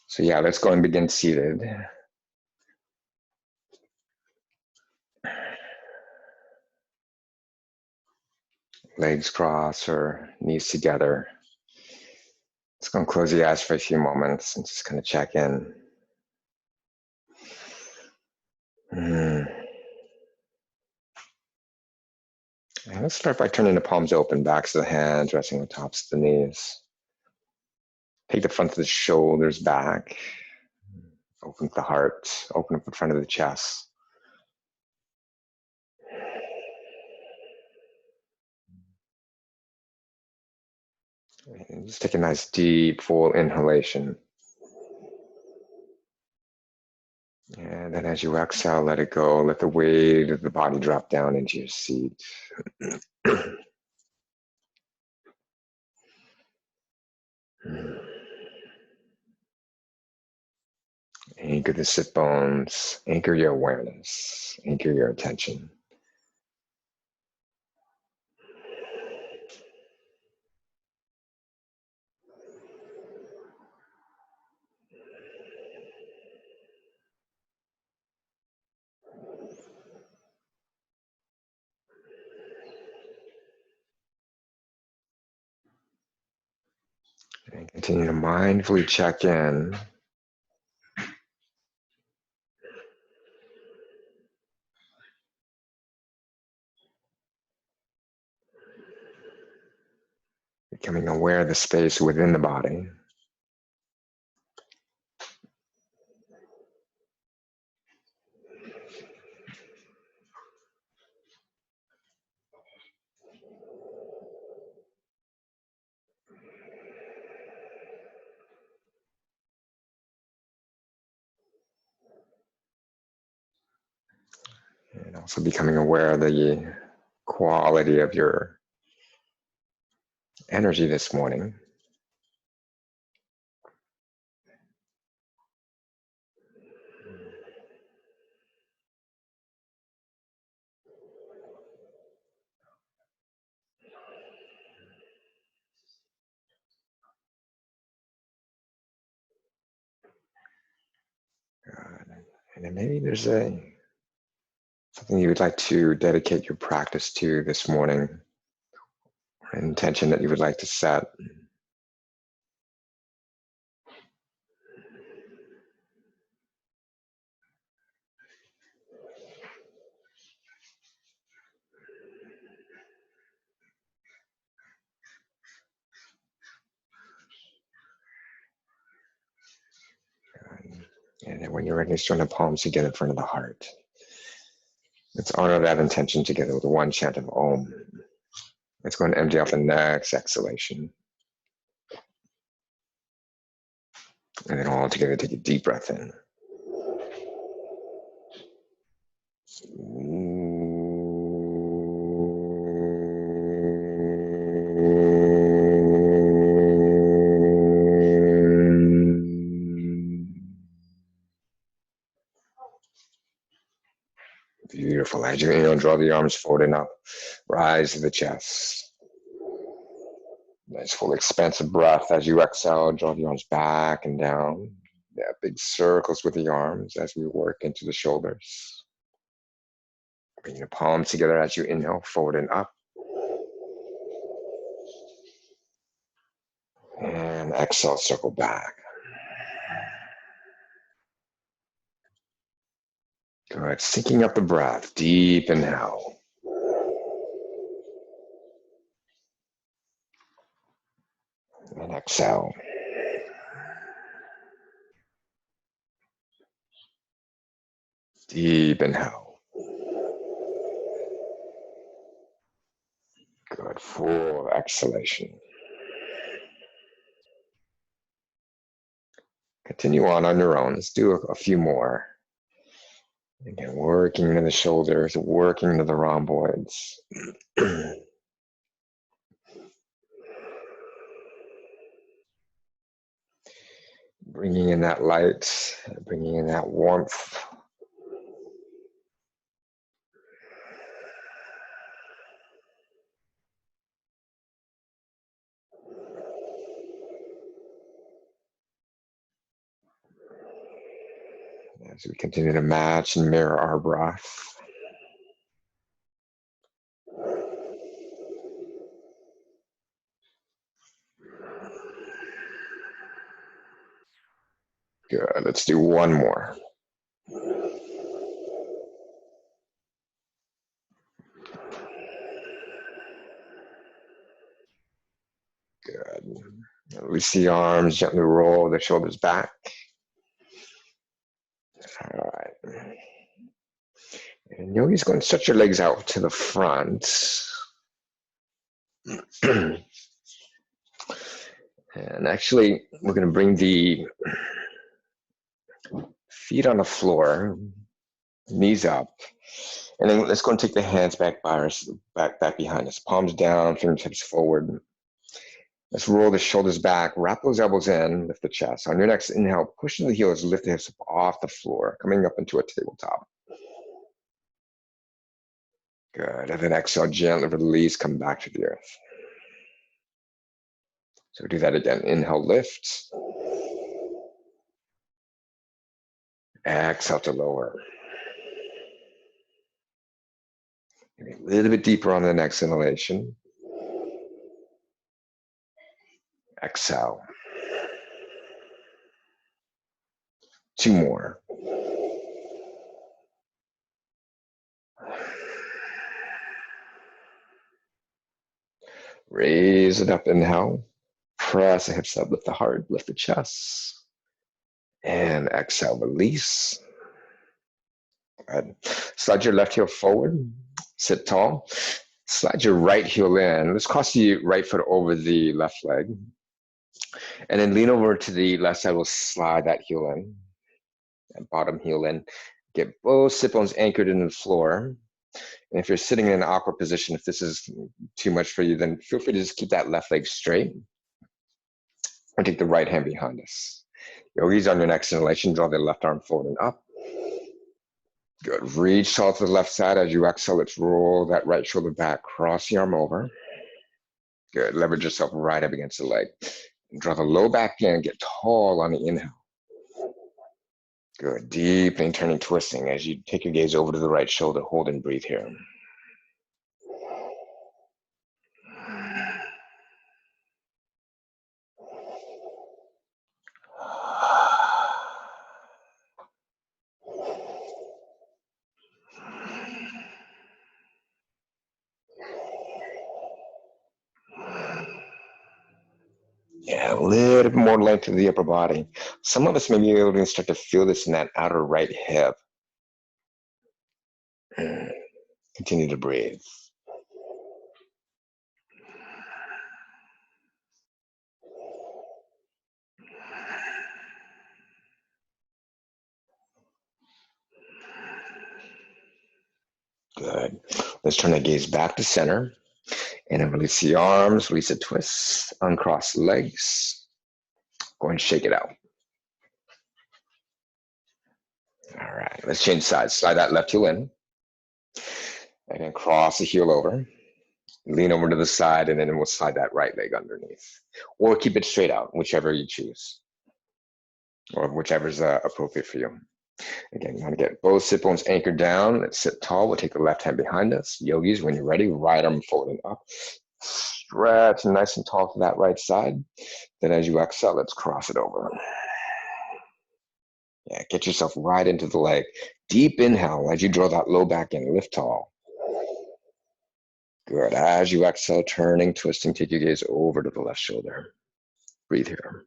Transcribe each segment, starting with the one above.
So yeah, let's go and begin seated. Legs crossed or knees together. Let's go and close the eyes for a few moments and just kind of check in. And let's start by turning the palms open, backs of the hands resting on tops of the knees. Take the front of the shoulders back. Open up the heart, open up the front of the chest. And just take a nice deep, full inhalation. And then as you exhale, let it go. Let the weight of the body drop down into your seat. Anchor the sit bones, anchor your awareness, anchor your attention. And continue to mindfully check in. Becoming aware of the space within the body. And also becoming aware of the quality of your energy this morning. And then maybe there's something you would like to dedicate your practice to this morning, an intention that you would like to set. And then when you're ready, join the palms together in front of the heart. Let's honor that intention together with one chant of Om. Let's go and empty out the next exhalation. And then all together, take a deep breath in. Beautiful. As you inhale, draw the arms forward and up. Rise to the chest. Nice full expansive breath. As you exhale, draw the arms back and down. Yeah, big circles with the arms as we work into the shoulders. Bring your palms together as you inhale, forward and up. And exhale, circle back. Good. Syncing up the breath. Deep inhale. And exhale. Deep inhale. Good. Full exhalation. Continue on your own. Let's do a few more. Again, working into the shoulders, working into the rhomboids. Bringing in that light, bringing in that warmth. As we continue to match and mirror our breath. Good. Let's do one more. Good. Release the arms, gently roll the shoulders back. All right. And yogi's going to stretch your legs out to the front. And actually, we're going to bring the feet on the floor, knees up. And then let's go and take the hands back by us, back behind us. Palms down, fingertips forward. Let's roll the shoulders back, wrap those elbows in, lift the chest. On your next inhale, push into the heels, lift the hips up off the floor, coming up into a tabletop. Good. And then exhale, gently release, come back to the earth. So do that again. Inhale, lift. Exhale to lower. Maybe a little bit deeper on the next inhalation. Exhale. 2 more. Raise it up, inhale. Press the hips up, lift the heart, lift the chest. And exhale, release. Good. Slide your left heel forward, sit tall. Slide your right heel in. Let's cross the right foot over the left leg. And then lean over to the left side. We'll slide that heel in, that bottom heel in. Get both sit bones anchored in the floor. And if you're sitting in an awkward position, if this is too much for you, then feel free to just keep that left leg straight. Or take the right hand behind us. Yogis, on your next inhalation, draw the left arm forward and up. Good. Reach tall to the left side. As you exhale, let's roll that right shoulder back, cross the arm over. Good. Leverage yourself right up against the leg. And draw the low back in, get tall on the inhale. Good. Deepening, turning, twisting as you take your gaze over to the right shoulder. Hold and breathe here. Yeah, a little bit more length to the upper body. Some of us may be able to start to feel this in that outer right hip. Continue to breathe. Good. Let's turn the gaze back to center. And then release the arms, release the twists, uncross the legs. Go and shake it out. All right, let's change sides. Slide that left heel in. And then cross the heel over. Lean over to the side, and then we'll slide that right leg underneath. Or keep it straight out, whichever you choose. Or whichever's appropriate for you. Again, you want to get both sit bones anchored down. Let's sit tall. We'll take the left hand behind us. Yogis, when you're ready, right arm forward and up. Stretch nice and tall to that right side. Then as you exhale, let's cross it over. Yeah, get yourself right into the leg. Deep inhale as you draw that low back in. Lift tall. Good. As you exhale, turning, twisting, take your gaze over to the left shoulder. Breathe here.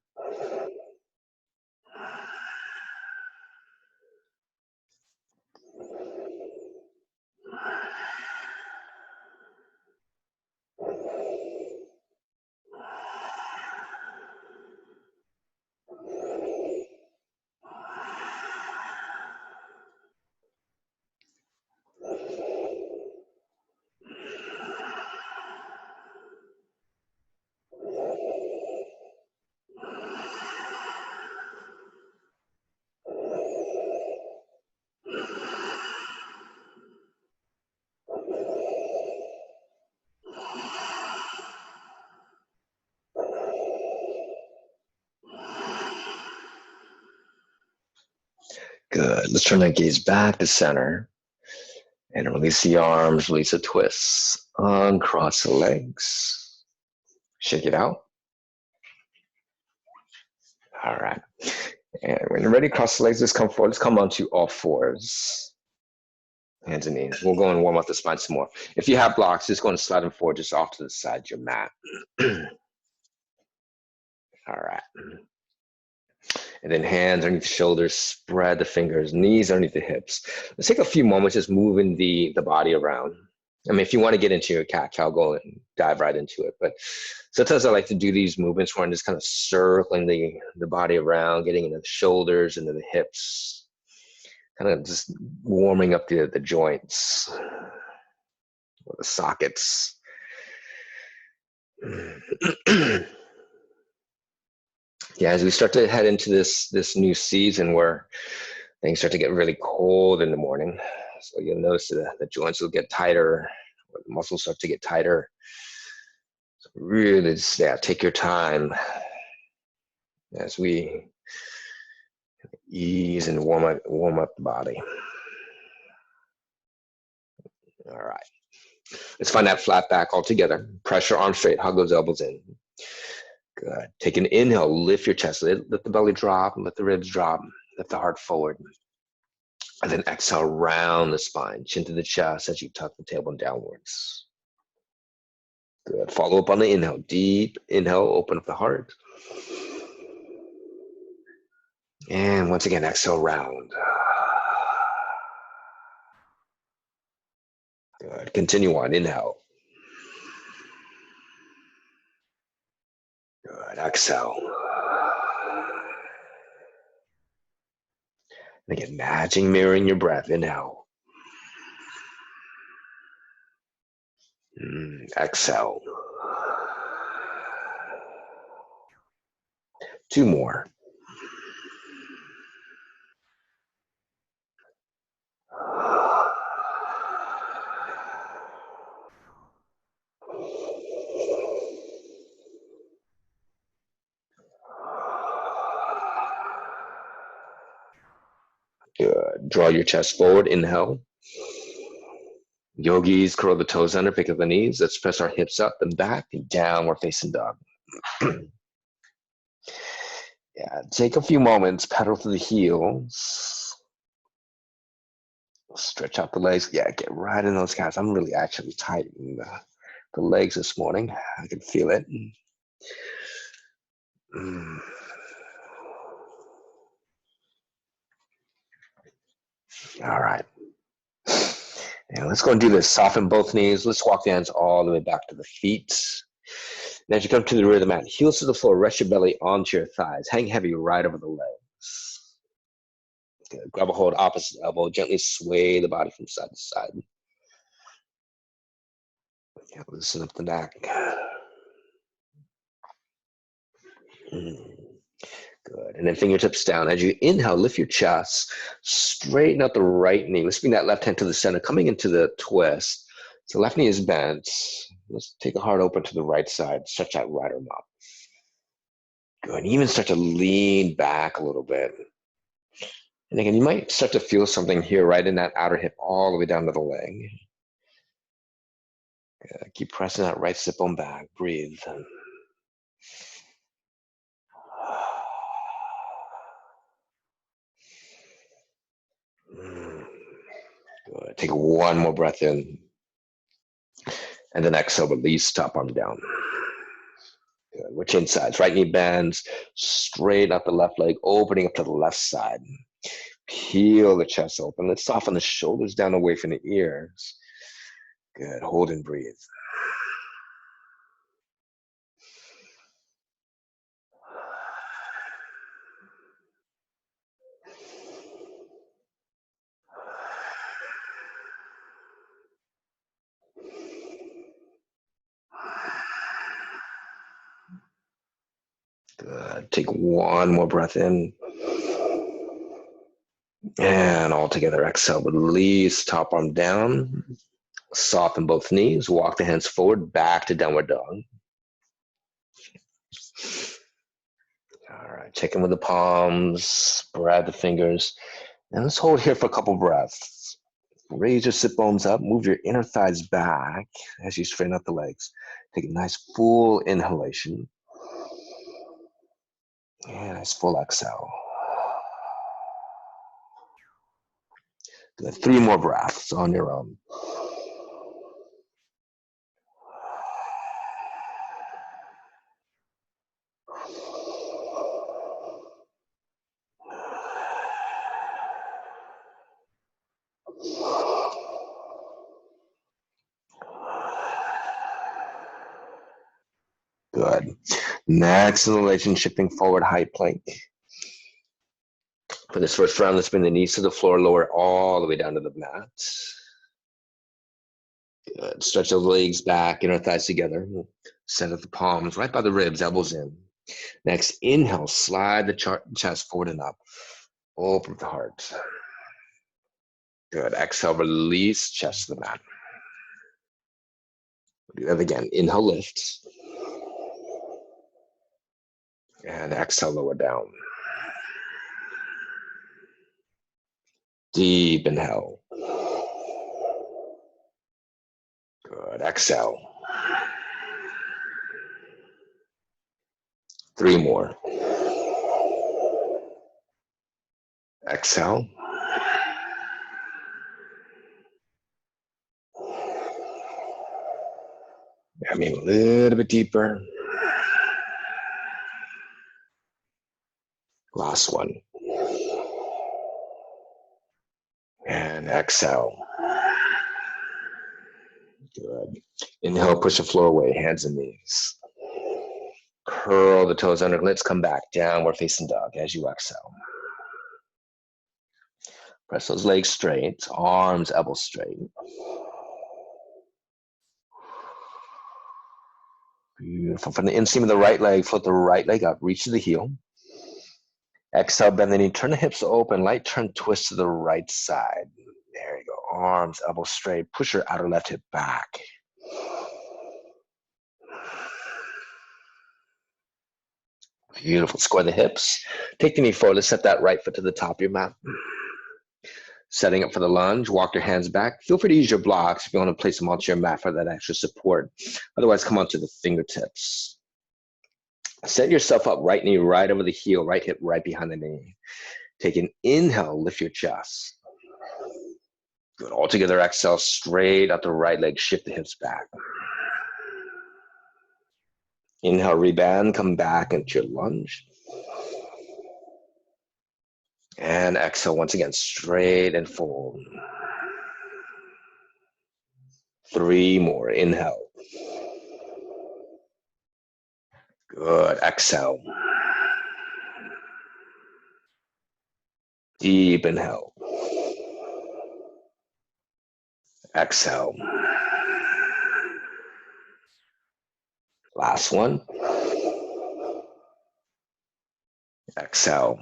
Good. Let's turn that gaze back to center and release the arms, release the twists. Uncross the legs. Shake it out. All right. And when you're ready, cross the legs, just come forward. Let's come onto all fours. Hands and knees. We'll go and warm up the spine some more. If you have blocks, just go and slide them forward just off to the side of your mat. All right. And then hands underneath the shoulders, spread the fingers, knees underneath the hips. Let's take a few moments just moving the body around. I mean, if you want to get into your cat-cow, go and dive right into it. But sometimes I like to do these movements where I'm just kind of circling the body around, getting into the shoulders, into the hips, kind of just warming up the joints, or the sockets. Yeah, as we start to head into this new season where things start to get really cold in the morning, so you'll notice the joints will get tighter, or the muscles start to get tighter. So really just, take your time as we ease and warm up the body. All right. Let's find that flat back all together. Pressure arms straight, hug those elbows in. Good. Take an inhale, lift your chest, let the belly drop, let the ribs drop, lift the heart forward. And then exhale, round the spine, chin to the chest as you tuck the tailbone downwards. Good. Follow up on the inhale. Deep inhale, open up the heart. And once again, exhale, round. Good. Continue on. Inhale. Good. Exhale. And again, matching, mirroring your breath. Inhale. Exhale. 2 more. Good. Draw your chest forward. Inhale. Yogis, curl the toes under, pick up the knees. Let's press our hips up and back and downward facing dog. Yeah, take a few moments, pedal through the heels. Stretch out the legs. Yeah, get right in those calves. I'm really actually tightening the legs this morning. I can feel it. All right. Now let's go and do this. Soften both knees. Let's walk the hands all the way back to the feet. And as you come to the rear of the mat, heels to the floor, rest your belly onto your thighs. Hang heavy right over the legs. Good. Grab a hold, opposite elbow. Gently sway the body from side to side. Yeah, loosen up the neck. Good. And then fingertips down. As you inhale, lift your chest, straighten out the right knee. Let's bring that left hand to the center, coming into the twist. So left knee is bent. Let's take the heart open to the right side. Stretch that right arm up. Good. And even start to lean back a little bit. And again, you might start to feel something here right in that outer hip all the way down to the leg. Good. Keep pressing that right sit bone back. Breathe. Good. Take one more breath in. And then exhale, release, top arm down. Good. We're chin sides. Right knee bends, straight up the left leg, opening up to the left side. Peel the chest open. Let's soften the shoulders down away from the ears. Good. Hold and breathe. Good. Take one more breath in. And all together, exhale, release, top arm down. Soften both knees. Walk the hands forward, back to downward dog. All right, check in with the palms, spread the fingers. And let's hold here for a couple breaths. Raise your sit bones up, move your inner thighs back as you straighten out the legs. Take a nice full inhalation and a nice full exhale. Good. 3 more breaths on your own. Good. Next inhalation, shifting forward, high plank. For this first round, let's bring the knees to the floor, lower all the way down to the mat. Good. Stretch the legs back, inner thighs together. Set up the palms right by the ribs, elbows in. Next, inhale, slide the chest forward and up. Open the heart. Good. Exhale, release chest to the mat. Do that again. Inhale, lift. And exhale, lower down. Deep inhale. Good. Exhale. 3 more. Exhale. I mean, a little bit deeper. Last one. And exhale. Good. Inhale, push the floor away, hands and knees. Curl the toes under, let's come back, downward facing dog as you exhale. Press those legs straight, arms, elbows straight. Beautiful. From the inseam of the right leg, float the right leg up, reach to the heel. Exhale, bend the knee, turn the hips open, light turn, twist to the right side. There you go, arms, elbows straight, push your outer left hip back. Beautiful, square the hips. Take the knee forward, let's set that right foot to the top of your mat. Setting up for the lunge, walk your hands back. Feel free to use your blocks if you want to place them onto your mat for that extra support. Otherwise, come onto the fingertips. Set yourself up, right knee right over the heel, right hip right behind the knee. Take an inhale, lift your chest. Good, all together, exhale, straight out the right leg, shift the hips back. Inhale, reband, come back into your lunge. And exhale, once again, straight and fold. 3 more, inhale. Good, exhale. Deep inhale. Exhale. Last one. Exhale.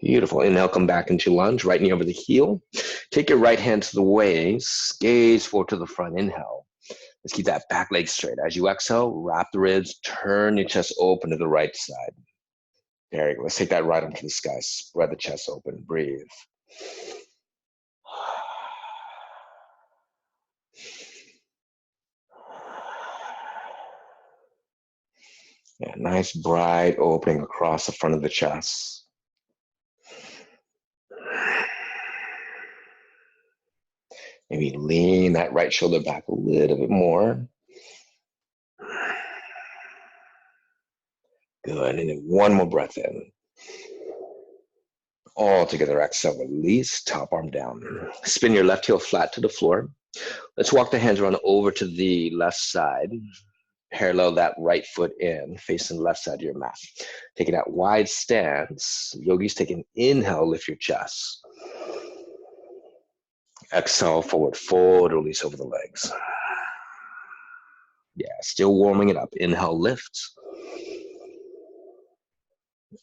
Beautiful. Inhale, come back into lunge, right knee over the heel. Take your right hand to the waist, gaze forward to the front. Inhale. Let's keep that back leg straight. As you exhale, wrap the ribs, turn your chest open to the right side. There you go. Let's take that right arm to the sky. Spread the chest open. Breathe. Yeah, nice bright opening across the front of the chest. Maybe lean that right shoulder back a little bit more. Good. And then one more breath in. All together, exhale, release, top arm down. Spin your left heel flat to the floor. Let's walk the hands around over to the left side. Parallel that right foot in, facing the left side of your mat. Taking that wide stance. Yogis, take an inhale, lift your chest. Exhale, forward fold, release over the legs. Yeah, still warming it up. Inhale, lift.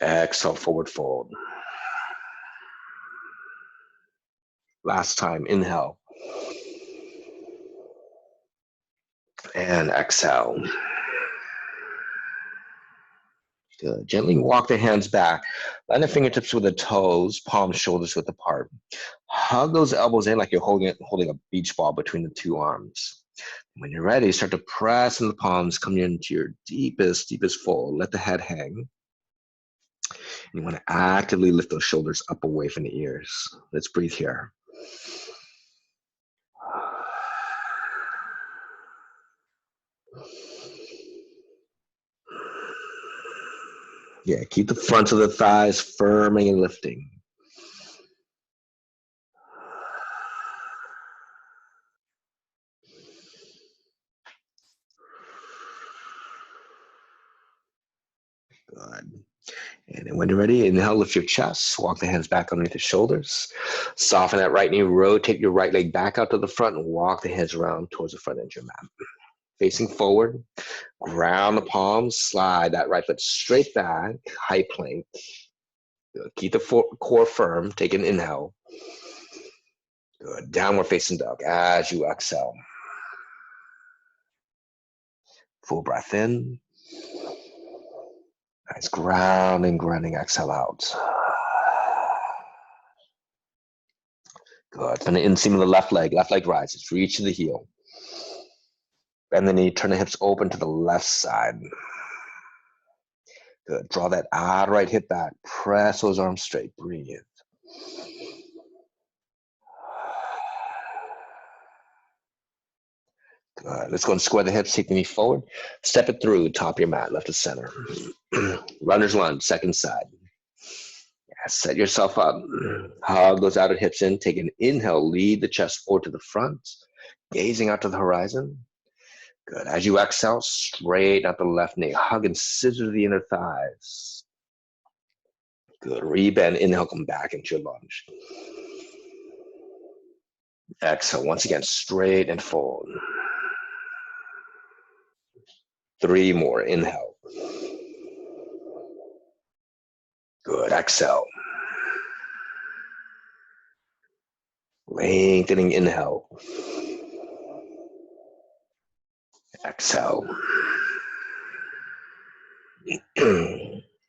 Exhale, forward fold. Last time, inhale. And exhale. Good. Gently walk the hands back. Line the fingertips with the toes, palms, shoulders width apart. Hug those elbows in like you're holding a beach ball between the two arms. When you're ready, start to press in the palms, coming into your deepest fold. Let the head hang. You want to actively lift those shoulders up away from the ears. Let's breathe here. Yeah, keep the fronts of the thighs firming and lifting. Good. And then when you're ready, inhale, lift your chest, walk the hands back underneath the shoulders. Soften that right knee, rotate your right leg back out to the front and walk the hands around towards the front edge of your mat. Facing forward, ground the palms, slide that right foot straight back, high plank. Good. Keep the core firm, take an inhale. Good. Downward facing dog as you exhale. Full breath in. Nice grounding, exhale out. Good. From the inseam of the left leg rises, reach to the heel. Bend the knee, turn the hips open to the left side. Good. Draw that outer right hip back. Press those arms straight. Breathe. Good. Let's go and square the hips, take the knee forward. Step it through, top of your mat, left to center. Runner's lunge, second side. Yeah, set yourself up. Hug those outer hips in. Take an inhale, lead the chest forward to the front, gazing out to the horizon. Good. As you exhale, straighten out the left knee. Hug and scissor the inner thighs. Good. Rebend. Inhale, come back into your lunge. Exhale. Once again, straight and fold. 3 more. Inhale. Good. Exhale. Lengthening inhale. Exhale.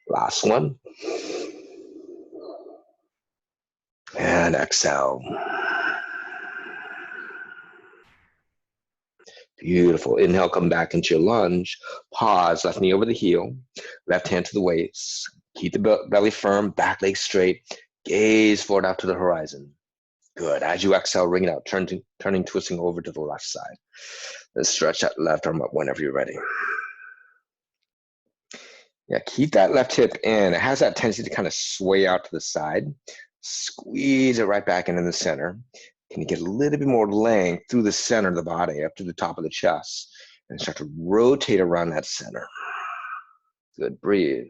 Last one. And exhale. Beautiful. Inhale, come back into your lunge. Pause, left knee over the heel, left hand to the waist. Keep the belly firm, back leg straight. Gaze forward out to the horizon. Good. As you exhale, ring it out, turning, twisting over to the left side. Then stretch that left arm up whenever you're ready. Yeah, keep that left hip in. It has that tendency to kind of sway out to the side. Squeeze it right back into the center. Can you get a little bit more length through the center of the body up to the top of the chest and start to rotate around that center. Good. Breathe.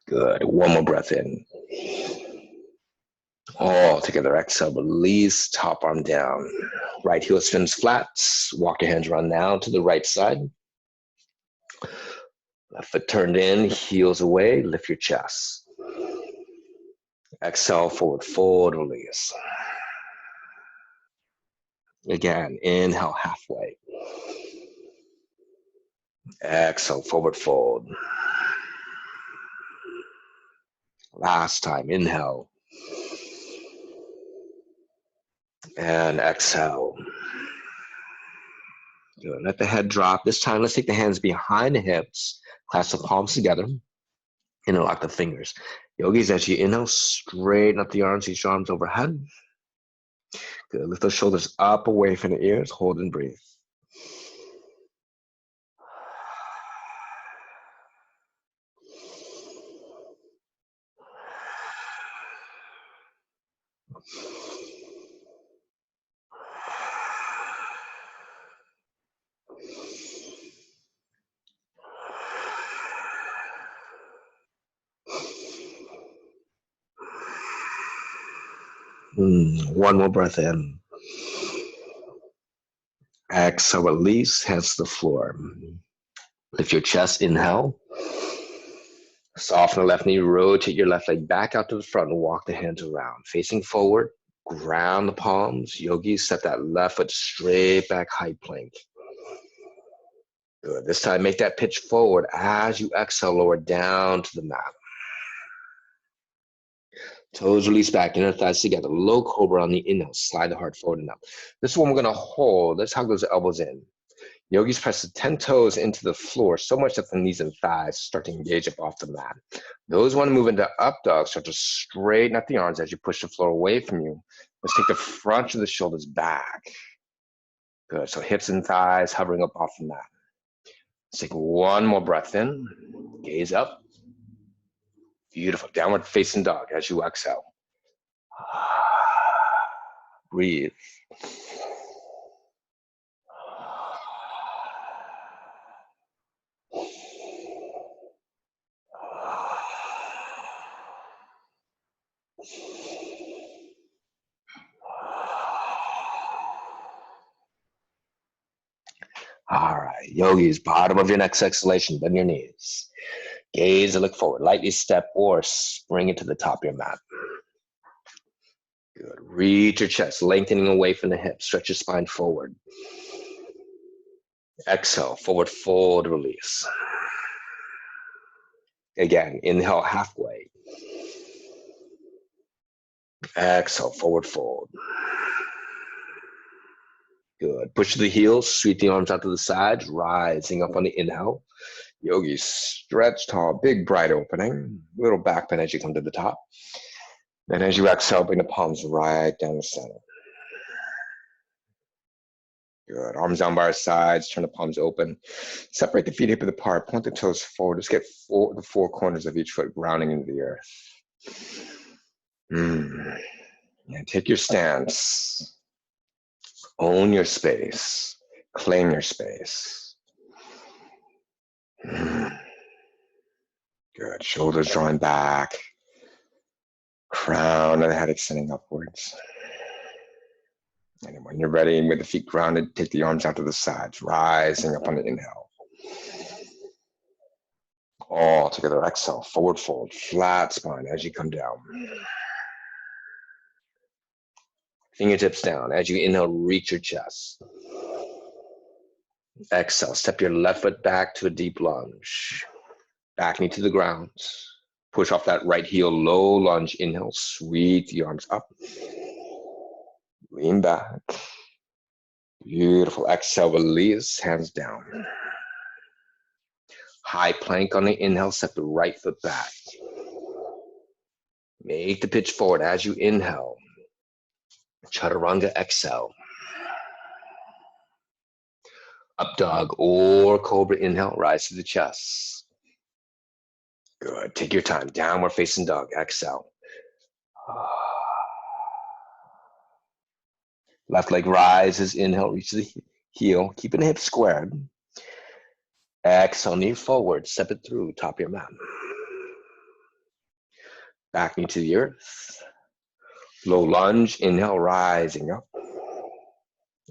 Good. One more breath in. All together. Exhale. Release. Top arm down. Right heel spins flat. Walk your hands around now to the right side. Left foot turned in. Heels away. Lift your chest. Exhale. Forward fold. Release. Again. Inhale halfway. Exhale. Forward fold. Last time. Inhale. And exhale. Good. Let the head drop. This time, let's take the hands behind the hips, clasp the palms together, interlock the fingers. Yogis, as you inhale, straighten up the arms, reach your arms overhead. Good. Lift those shoulders up away from the ears. Hold and breathe. One more breath in. Exhale, release, hands to the floor. Lift your chest, inhale. Soften the left knee, rotate your left leg back out to the front and walk the hands around. Facing forward, ground the palms. Yogis, step that left foot straight back, high plank. Good. This time, make that pitch forward. As you exhale, lower down to the mat. Toes release back, inner thighs together. Low cobra on the inhale. Slide the heart forward and up. This one we're going to hold. Let's hug those elbows in. Yogis press the 10 toes into the floor so much that the knees and thighs start to engage up off the mat. Those want to move into up dog. Start to straighten out the arms as you push the floor away from you. Let's take the front of the shoulders back. Good. So hips and thighs hovering up off the mat. Let's take one more breath in. Gaze up. Beautiful. Downward facing dog as you exhale. Breathe. All right, yogis, bottom of your next exhalation, bend your knees. Gaze and look forward. Lightly step or spring into the top of your mat. Good. Reach your chest, lengthening away from the hips. Stretch your spine forward. Exhale, forward fold, release. Again, inhale halfway. Exhale, forward fold. Good. Push the heels, sweep the arms out to the sides, rising up on the inhale. Yogis, stretch tall, big bright opening. Little back bend as you come to the top. Then as you exhale, bring the palms right down the center. Good. Arms down by our sides, turn the palms open. Separate the feet hip width apart, point the toes forward. Just get the four corners of each foot grounding into the earth. And take your stance. Own your space. Claim your space. Good. Shoulders drawing back. Crown of the head extending upwards. And when you're ready, with the feet grounded, take the arms out to the sides, rising up on the inhale. All together, exhale, forward fold, flat spine as you come down. Fingertips down. As you inhale, reach your chest. Exhale, step your left foot back to a deep lunge. Back knee to the ground. Push off that right heel, low lunge. Inhale, sweep the arms up. Lean back. Beautiful. Exhale, release, hands down. High plank on the inhale, step the right foot back. Make the pitch forward as you inhale. Chaturanga, exhale. Up dog or cobra, inhale, rise to the chest. Good. Take your time. Downward facing dog, exhale. Left leg rises, inhale, reach the heel, keeping the hips squared. Exhale, knee forward, step it through, top of your mat. Back knee to the earth. Low lunge, inhale, rising up.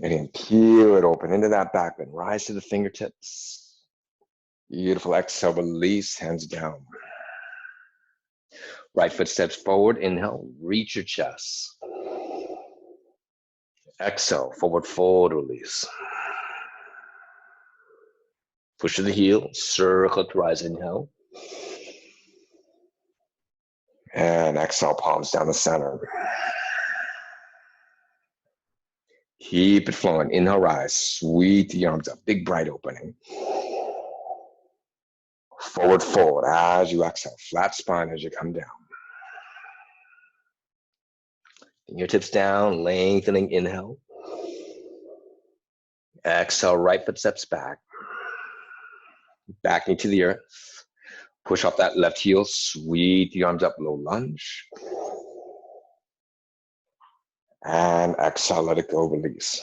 And then peel it open into that back bend. Rise to the fingertips. Beautiful. Exhale, release, hands down. Right foot steps forward, inhale, reach your chest. Exhale, forward fold, release. Push to the heel, circle to rise, inhale. And exhale, palms down the center. Keep it flowing. Inhale, rise. Sweep the arms up. Big, bright opening. Forward fold as you exhale. Flat spine as you come down. Fingertips down, lengthening. Inhale. Exhale, right foot steps back. Back knee to the earth. Push off that left heel. Sweep the arms up. Low lunge. And exhale, let it go, release.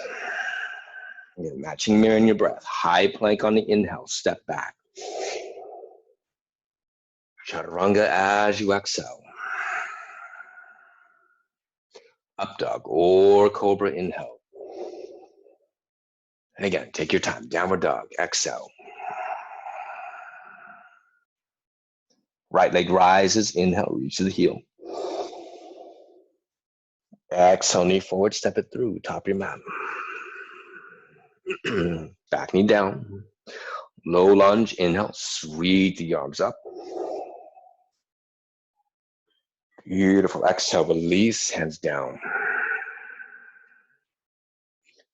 Again, matching mirror in your breath. High plank on the inhale, step back. Chaturanga as you exhale. Up up dog or cobra, inhale. And again, take your time, downward dog, exhale. Right leg rises, inhale, reach to the heel. Exhale, knee forward, step it through, top of your mat. Back knee down. Low lunge, inhale, sweep the arms up. Beautiful, exhale, release, hands down.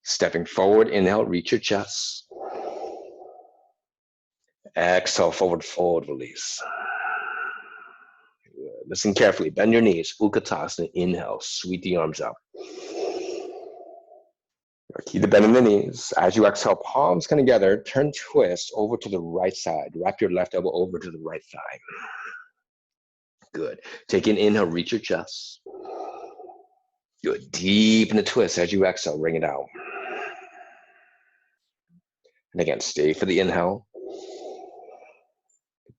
Stepping forward, inhale, reach your chest. Exhale, forward fold, release. Good. Listen carefully, bend your knees, Utkatasana, inhale, sweep the arms up. Keep the bend in the knees. As you exhale, palms come together, turn twist over to the right side. Wrap your left elbow over to the right thigh. Good. Take an inhale, reach your chest. Good. Deepen the twist as you exhale, ring it out. And again, stay for the inhale.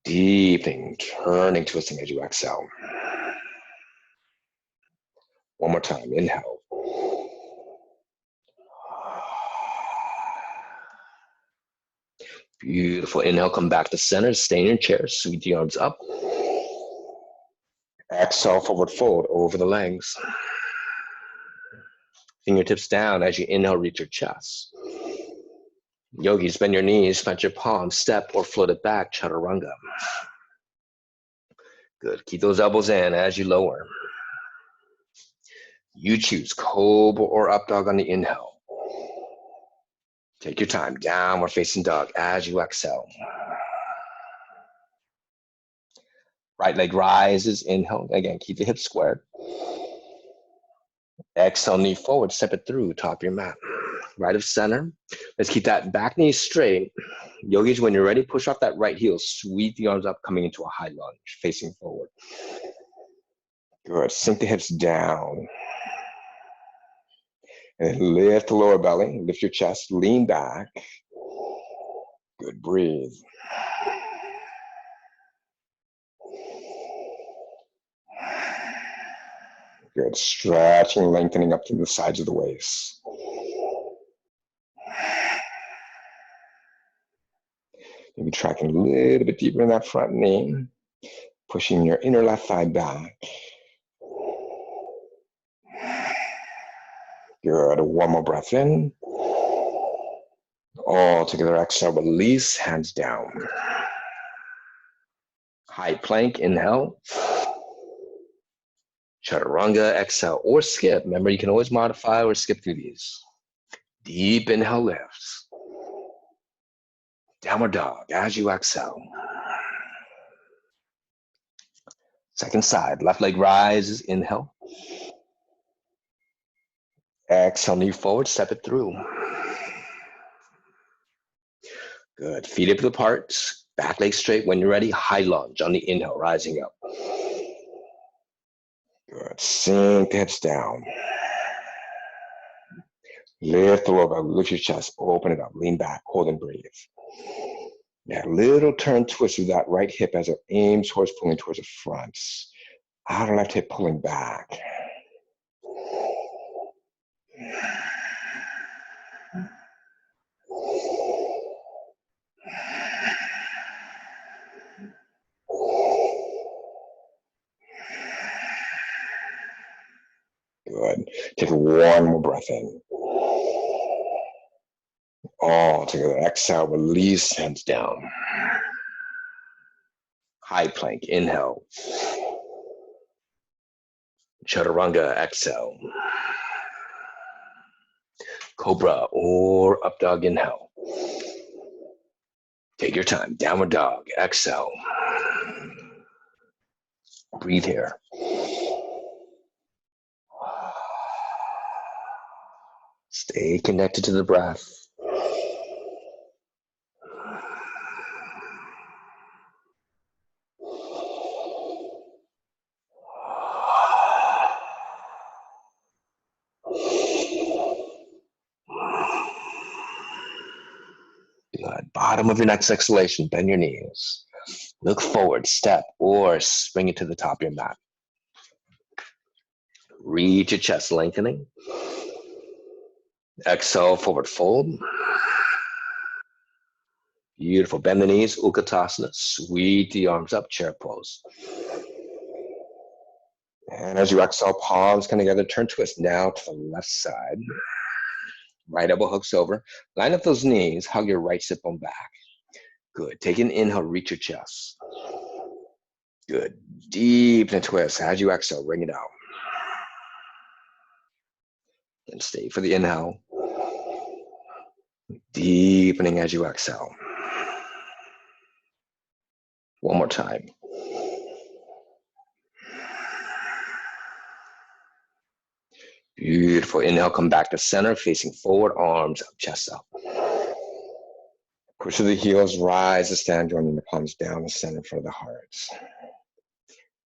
Deepening, turning, twisting as you exhale. One more time, inhale. Beautiful. Inhale, come back to center, stay in your chair, sweep the arms up. Exhale, forward fold over the legs. Fingertips down as you inhale, reach your chest. Yogis, bend your knees, plant your palms, step or float it back, chaturanga. Good. Keep those elbows in as you lower. You choose cobra or up dog on the inhale. Take your time, downward facing dog as you exhale. Right leg rises, inhale. Again, keep the hips squared. Exhale, knee forward, step it through, top of your mat. Right of center. Let's keep that back knee straight. Yogis, when you're ready, push off that right heel. Sweep the arms up, coming into a high lunge, facing forward. Good. Sink the hips down. And lift the lower belly, lift your chest, lean back. Good, breathe. Good, stretching, lengthening up to the sides of the waist. Maybe tracking a little bit deeper in that front knee, pushing your inner left thigh back. Good, one more breath in. All together, exhale, release, hands down. High plank, inhale. Chaturanga, exhale, or skip. Remember, you can always modify or skip through these. Deep inhale, lifts. Downward dog as you exhale. Second side, left leg rises, inhale. Exhale, knee forward, step it through. Good, feet hip apart, back leg straight. When you're ready, high lunge on the inhale, rising up. Good, sink the hips down. Lift the lower belly, lift your chest, open it up, lean back, hold and breathe. That little turn twist of that right hip as it aims towards pulling towards the front. Outer left hip pulling back. Good. Take one more breath in. All together. Exhale, release, hands down. High plank, inhale. Chaturanga, exhale. Cobra or up dog, inhale. Take your time. Downward dog, exhale. Breathe here. Stay connected to the breath. Good. Bottom of your next exhalation, bend your knees. Look forward, step, or spring it to the top of your mat. Reach your chest, lengthening. Exhale, forward fold. Beautiful. Bend the knees, Utkatasana. Sweep the arms up, chair pose. And as you exhale, palms come together, turn twist now to the left side. Right elbow hooks over. Line up those knees, hug your right sit bone back. Good. Take an inhale, reach your chest. Good. Deepen and twist. As you exhale, bring it out. And stay for the inhale. Deepening as you exhale. One more time. Beautiful. Inhale, come back to center, facing forward, arms up, chest up. Push to the heels, rise to stand, joining the palms down the center for the heart.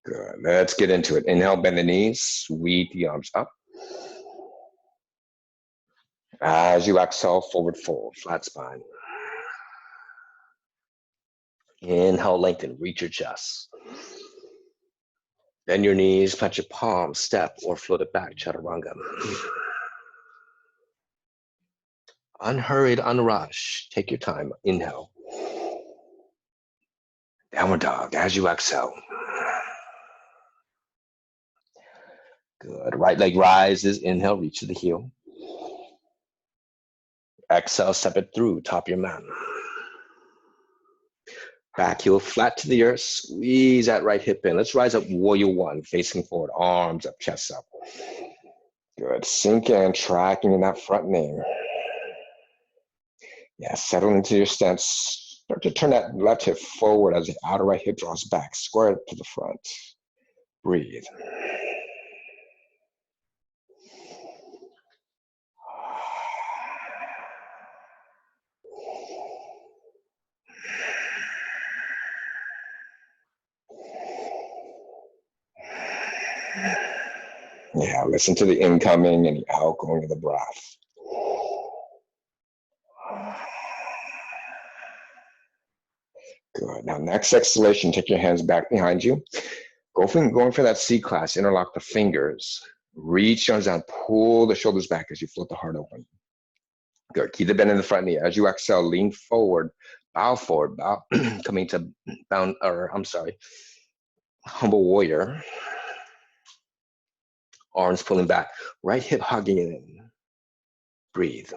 Good. Let's get into it. Inhale, bend the knees, sweep the arms up. As you exhale, forward fold, flat spine. Inhale, lengthen, reach your chest. Bend your knees, plant your palms, step or float it back, chaturanga. Unhurried, unrushed. Take your time. Inhale. Downward dog as you exhale. Good. Right leg rises. Inhale, reach to the heel. Exhale, step it through, top your mat. Back heel flat to the earth. Squeeze that right hip in. Let's rise up, warrior one, facing forward, arms up, chest up. Good. Sink in, tracking in that front knee. Yeah, settle into your stance. Start to turn that left hip forward as the outer right hip draws back. Square it to the front. Breathe. Yeah, listen to the incoming and the outgoing of the breath. Good. Now, next exhalation, take your hands back behind you. Going for that C class, interlock the fingers. Reach arms down, pull the shoulders back as you float the heart open. Good. Keep the bend in the front knee. As you exhale, lean forward, bow, coming to humble warrior. Arms pulling back, right hip hugging it in. Breathe.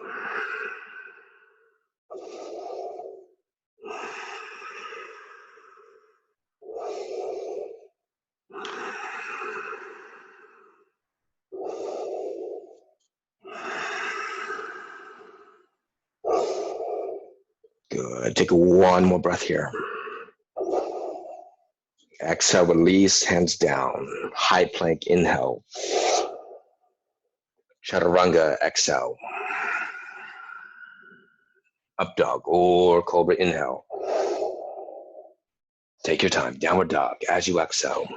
Good. Take one more breath here. Exhale, release, hands down. High plank, inhale. Chaturanga, exhale. Up dog or cobra, inhale. Take your time, downward dog as you exhale.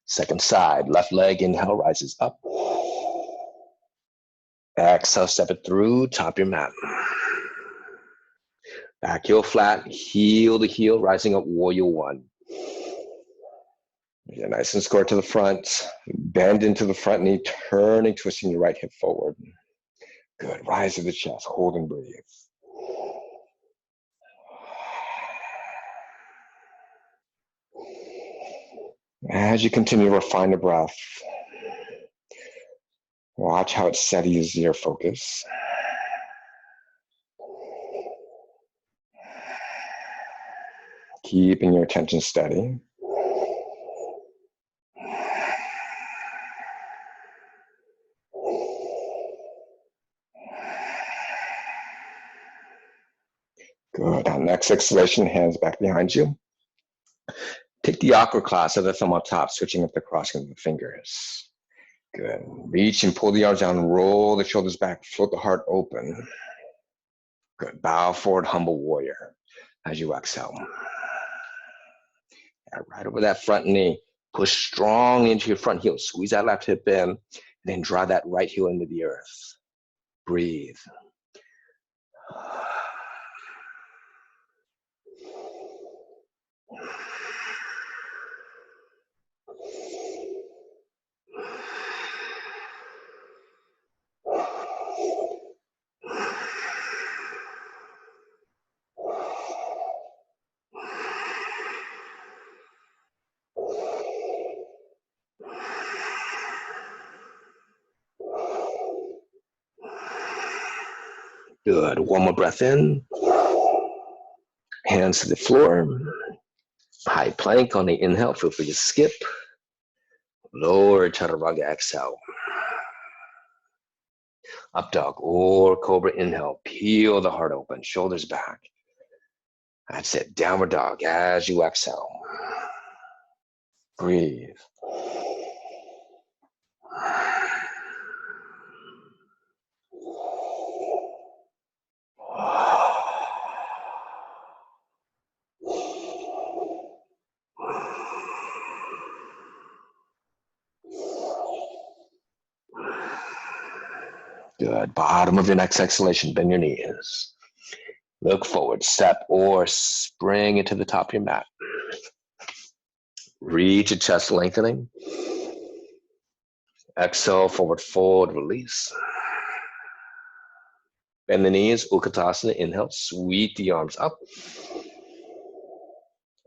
Second side, left leg, inhale, rises up. Exhale, step it through, top your mat. Back heel flat, heel to heel, rising up, warrior one. Yeah, nice and square to the front. Bend into the front knee, turning, twisting your right hip forward. Good. Rise to the chest. Hold and breathe. As you continue to refine the breath, watch how it steadies your focus. Keeping your attention steady. Good. On next exhalation, hands back behind you. Take the aqua class of the thumb on top, switching up the crossing of the fingers. Good. Reach and pull the arms down, roll the shoulders back, float the heart open. Good. Bow forward, humble warrior as you exhale. Yeah, right over that front knee. Push strong into your front heel. Squeeze that left hip in, and then draw that right heel into the earth. Breathe. Good. One more breath in. Hands to the floor. High plank on the inhale. Feel free to skip. Lower chaturanga. Exhale. Up dog or cobra. Inhale. Peel the heart open. Shoulders back. That's it. Downward dog as you exhale. Breathe. Good. Bottom of your next exhalation, bend your knees. Look forward, step or spring into the top of your mat. Reach your chest lengthening. Exhale, forward fold, release. Bend the knees, Utkatasana, inhale, sweep the arms up.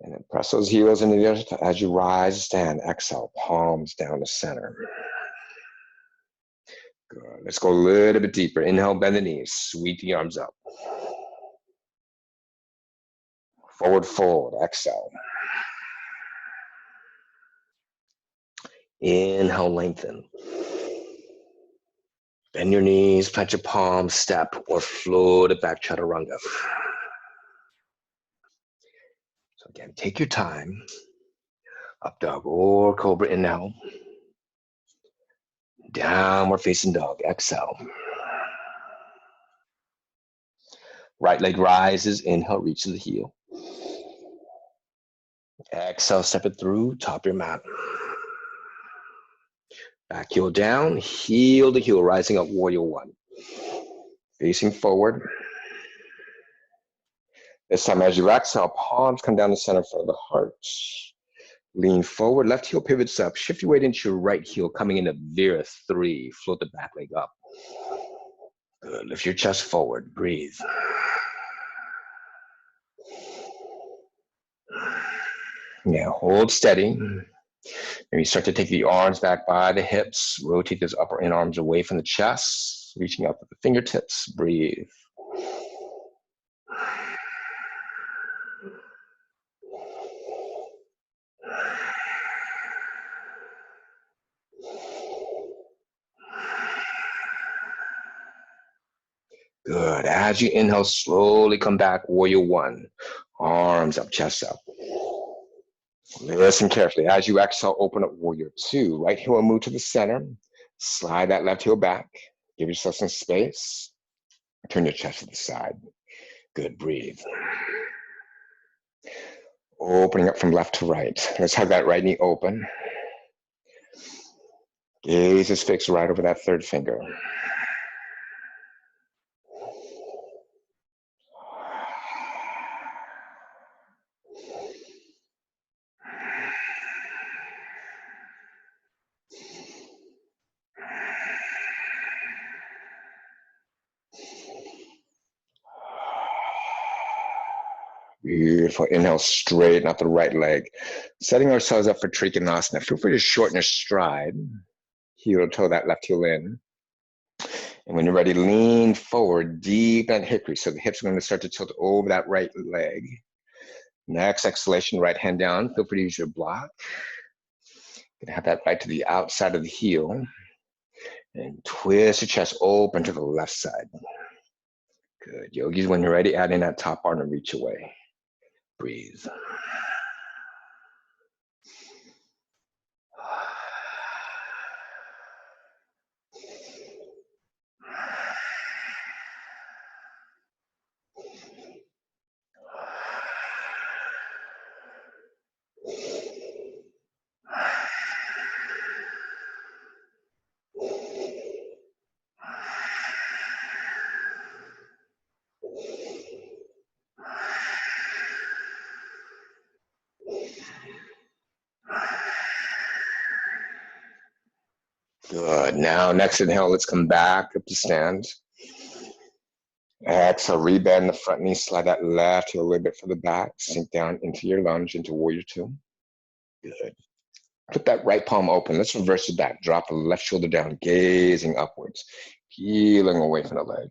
And then press those heels into the earth as you rise, stand, exhale, palms down to center. Good. Let's go a little bit deeper. Inhale, bend the knees, sweep the arms up. Forward fold, exhale. Inhale, lengthen. Bend your knees, plant your palms, step or float it back, chaturanga. So again, take your time. Up dog or cobra, inhale. Downward facing dog, exhale. Right leg rises, inhale, reach to the heel. Exhale, step it through, top your mat. Back heel down, heel to heel, rising up, warrior one. Facing forward. This time as you exhale, palms come down the center for the heart. Lean forward, left heel pivots up. Shift your weight into your right heel, coming into Vira 3. Float the back leg up. Good, lift your chest forward, breathe. Yeah, hold steady. Maybe start to take the arms back by the hips. Rotate those upper and arms away from the chest. Reaching up with the fingertips. Breathe. Good. As you inhale, slowly come back. Warrior one. Arms up, chest up. Listen carefully. As you exhale, open up warrior two. Right heel will move to the center. Slide that left heel back. Give yourself some space. Turn your chest to the side. Good. Breathe. Opening up from left to right. Let's have that right knee open. Gaze is fixed right over that third finger. Beautiful. Inhale, straighten out the right leg. Setting ourselves up for Trikonasana. Feel free to shorten your stride. Heel to toe that left heel in. And when you're ready, lean forward, deep and hickory. So the hips are going to start to tilt over that right leg. Next exhalation, right hand down. Feel free to use your block. Gonna have that right to the outside of the heel. And twist your chest open to the left side. Good. Yogis, when you're ready, add in that top arm and reach away. Breathe. Good. Now, next inhale, let's come back up to stand. Exhale, rebend the front knee, slide that left heel a little bit further back, sink down into your lunge, into warrior two. Good. Put that right palm open. Let's reverse it back. Drop the left shoulder down, gazing upwards, peeling away from the leg.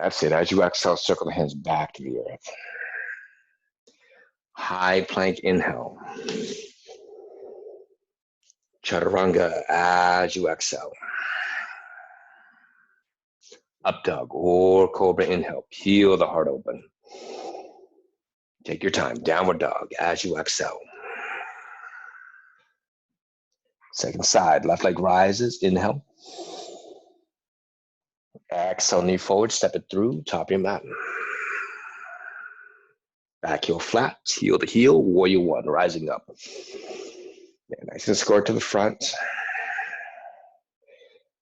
That's it. As you exhale, circle the hands back to the earth. High plank inhale. Chaturanga as you exhale. Up dog or cobra inhale. Peel the heart open. Take your time. Downward dog as you exhale. Second side. Left leg rises. Inhale. Exhale, knee forward. Step it through. Top of your mat. Back heel flat. Heel to heel. Warrior one. Rising up. Yeah, nice and square to the front.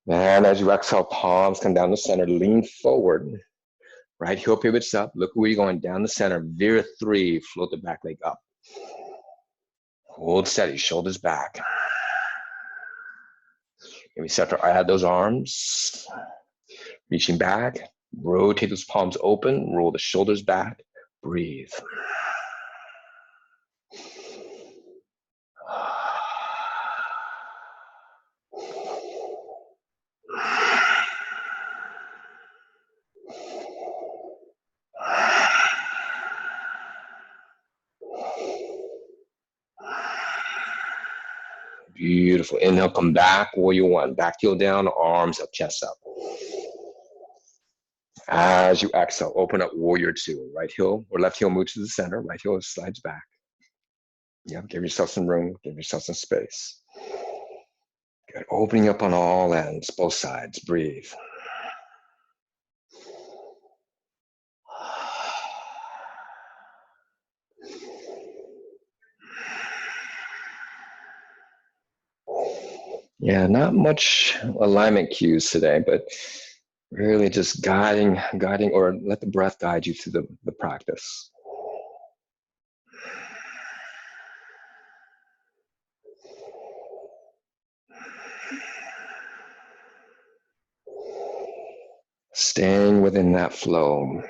And as you exhale, palms come down the center. Lean forward. Right heel pivots up. Look where you're going, down the center. Veer three. Float the back leg up. Hold steady. Shoulders back. Maybe start to add those arms. Reaching back. Rotate those palms open. Roll the shoulders back. Breathe. Beautiful. Inhale, come back. Warrior one. Back heel down, arms up, chest up. As you exhale, open up warrior two. Right heel or left heel move to the center. Right heel slides back. Yeah, give yourself some room. Give yourself some space. Good. Opening up on all ends, both sides. Breathe. Yeah, not much alignment cues today, but really just guiding, or let the breath guide you through the practice. Staying within that flow.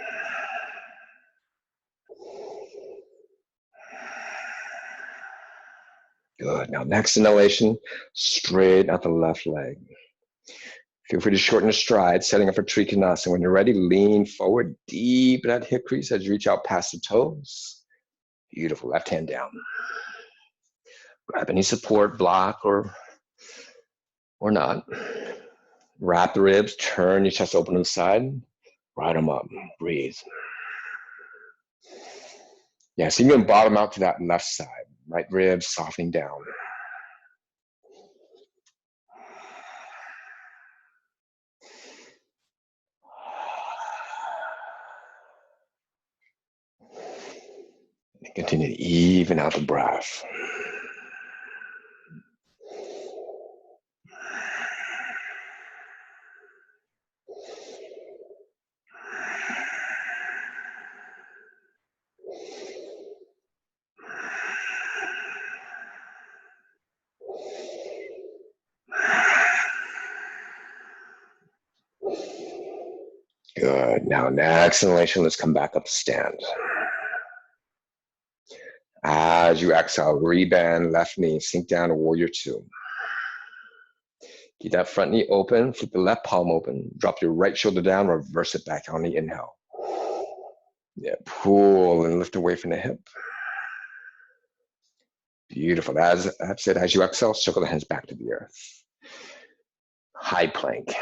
Good. Now, next inhalation, straight out the left leg. Feel free to shorten the stride, setting up for Trikonasana. When you're ready, lean forward, deep in that hip crease as you reach out past the toes. Beautiful. Left hand down. Grab any support, block or not. Wrap the ribs, turn your chest open to the side, ride them up. Breathe. Yeah, so you can bottom out to that left side. Right rib softening down. And continue to even out the breath. Good. Now, next inhalation, let's come back up to stand. As you exhale, rebend, left knee, sink down to warrior two. Keep that front knee open, flip the left palm open, drop your right shoulder down, reverse it back on the inhale. Yeah, pull and lift away from the hip. Beautiful. That's it. As you exhale, circle the hands back to the earth. High plank.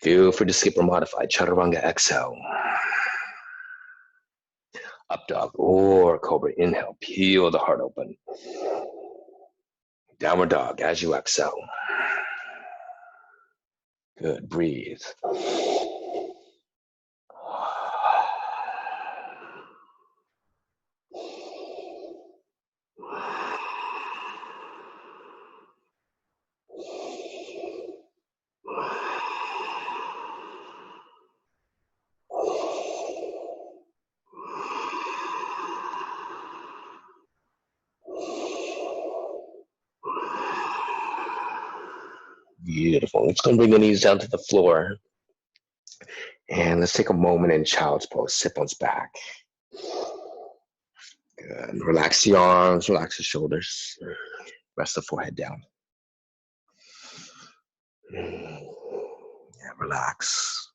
Feel free to skip or modify. Chaturanga, exhale. Up dog or cobra, inhale. Peel the heart open. Downward dog as you exhale. Good. Breathe. Beautiful. Let's go bring the knees down to the floor. And let's take a moment in child's pose. Sit bones back. Good. Relax the arms, relax the shoulders. Rest the forehead down. And relax.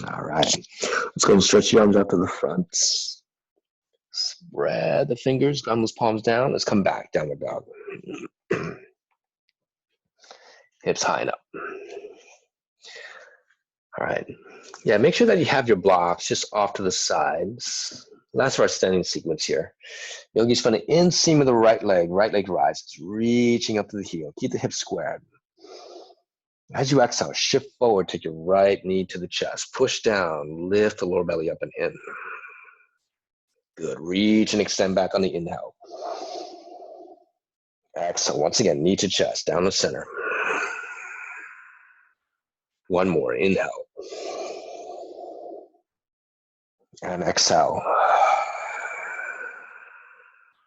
All right. Let's go and stretch the arms out to the front. Spread the fingers, ground those palms down. Let's come back, downward dog. Hips high and up. All right. Yeah, make sure that you have your blocks just off to the sides. That's our standing sequence here. Yogi's from the inseam of the right leg rises, reaching up to the heel. Keep the hips squared. As you exhale, shift forward, take your right knee to the chest. Push down, lift the lower belly up and in. Good. Reach and extend back on the inhale. Exhale. Once again, knee to chest, down the center. One more. Inhale. And exhale.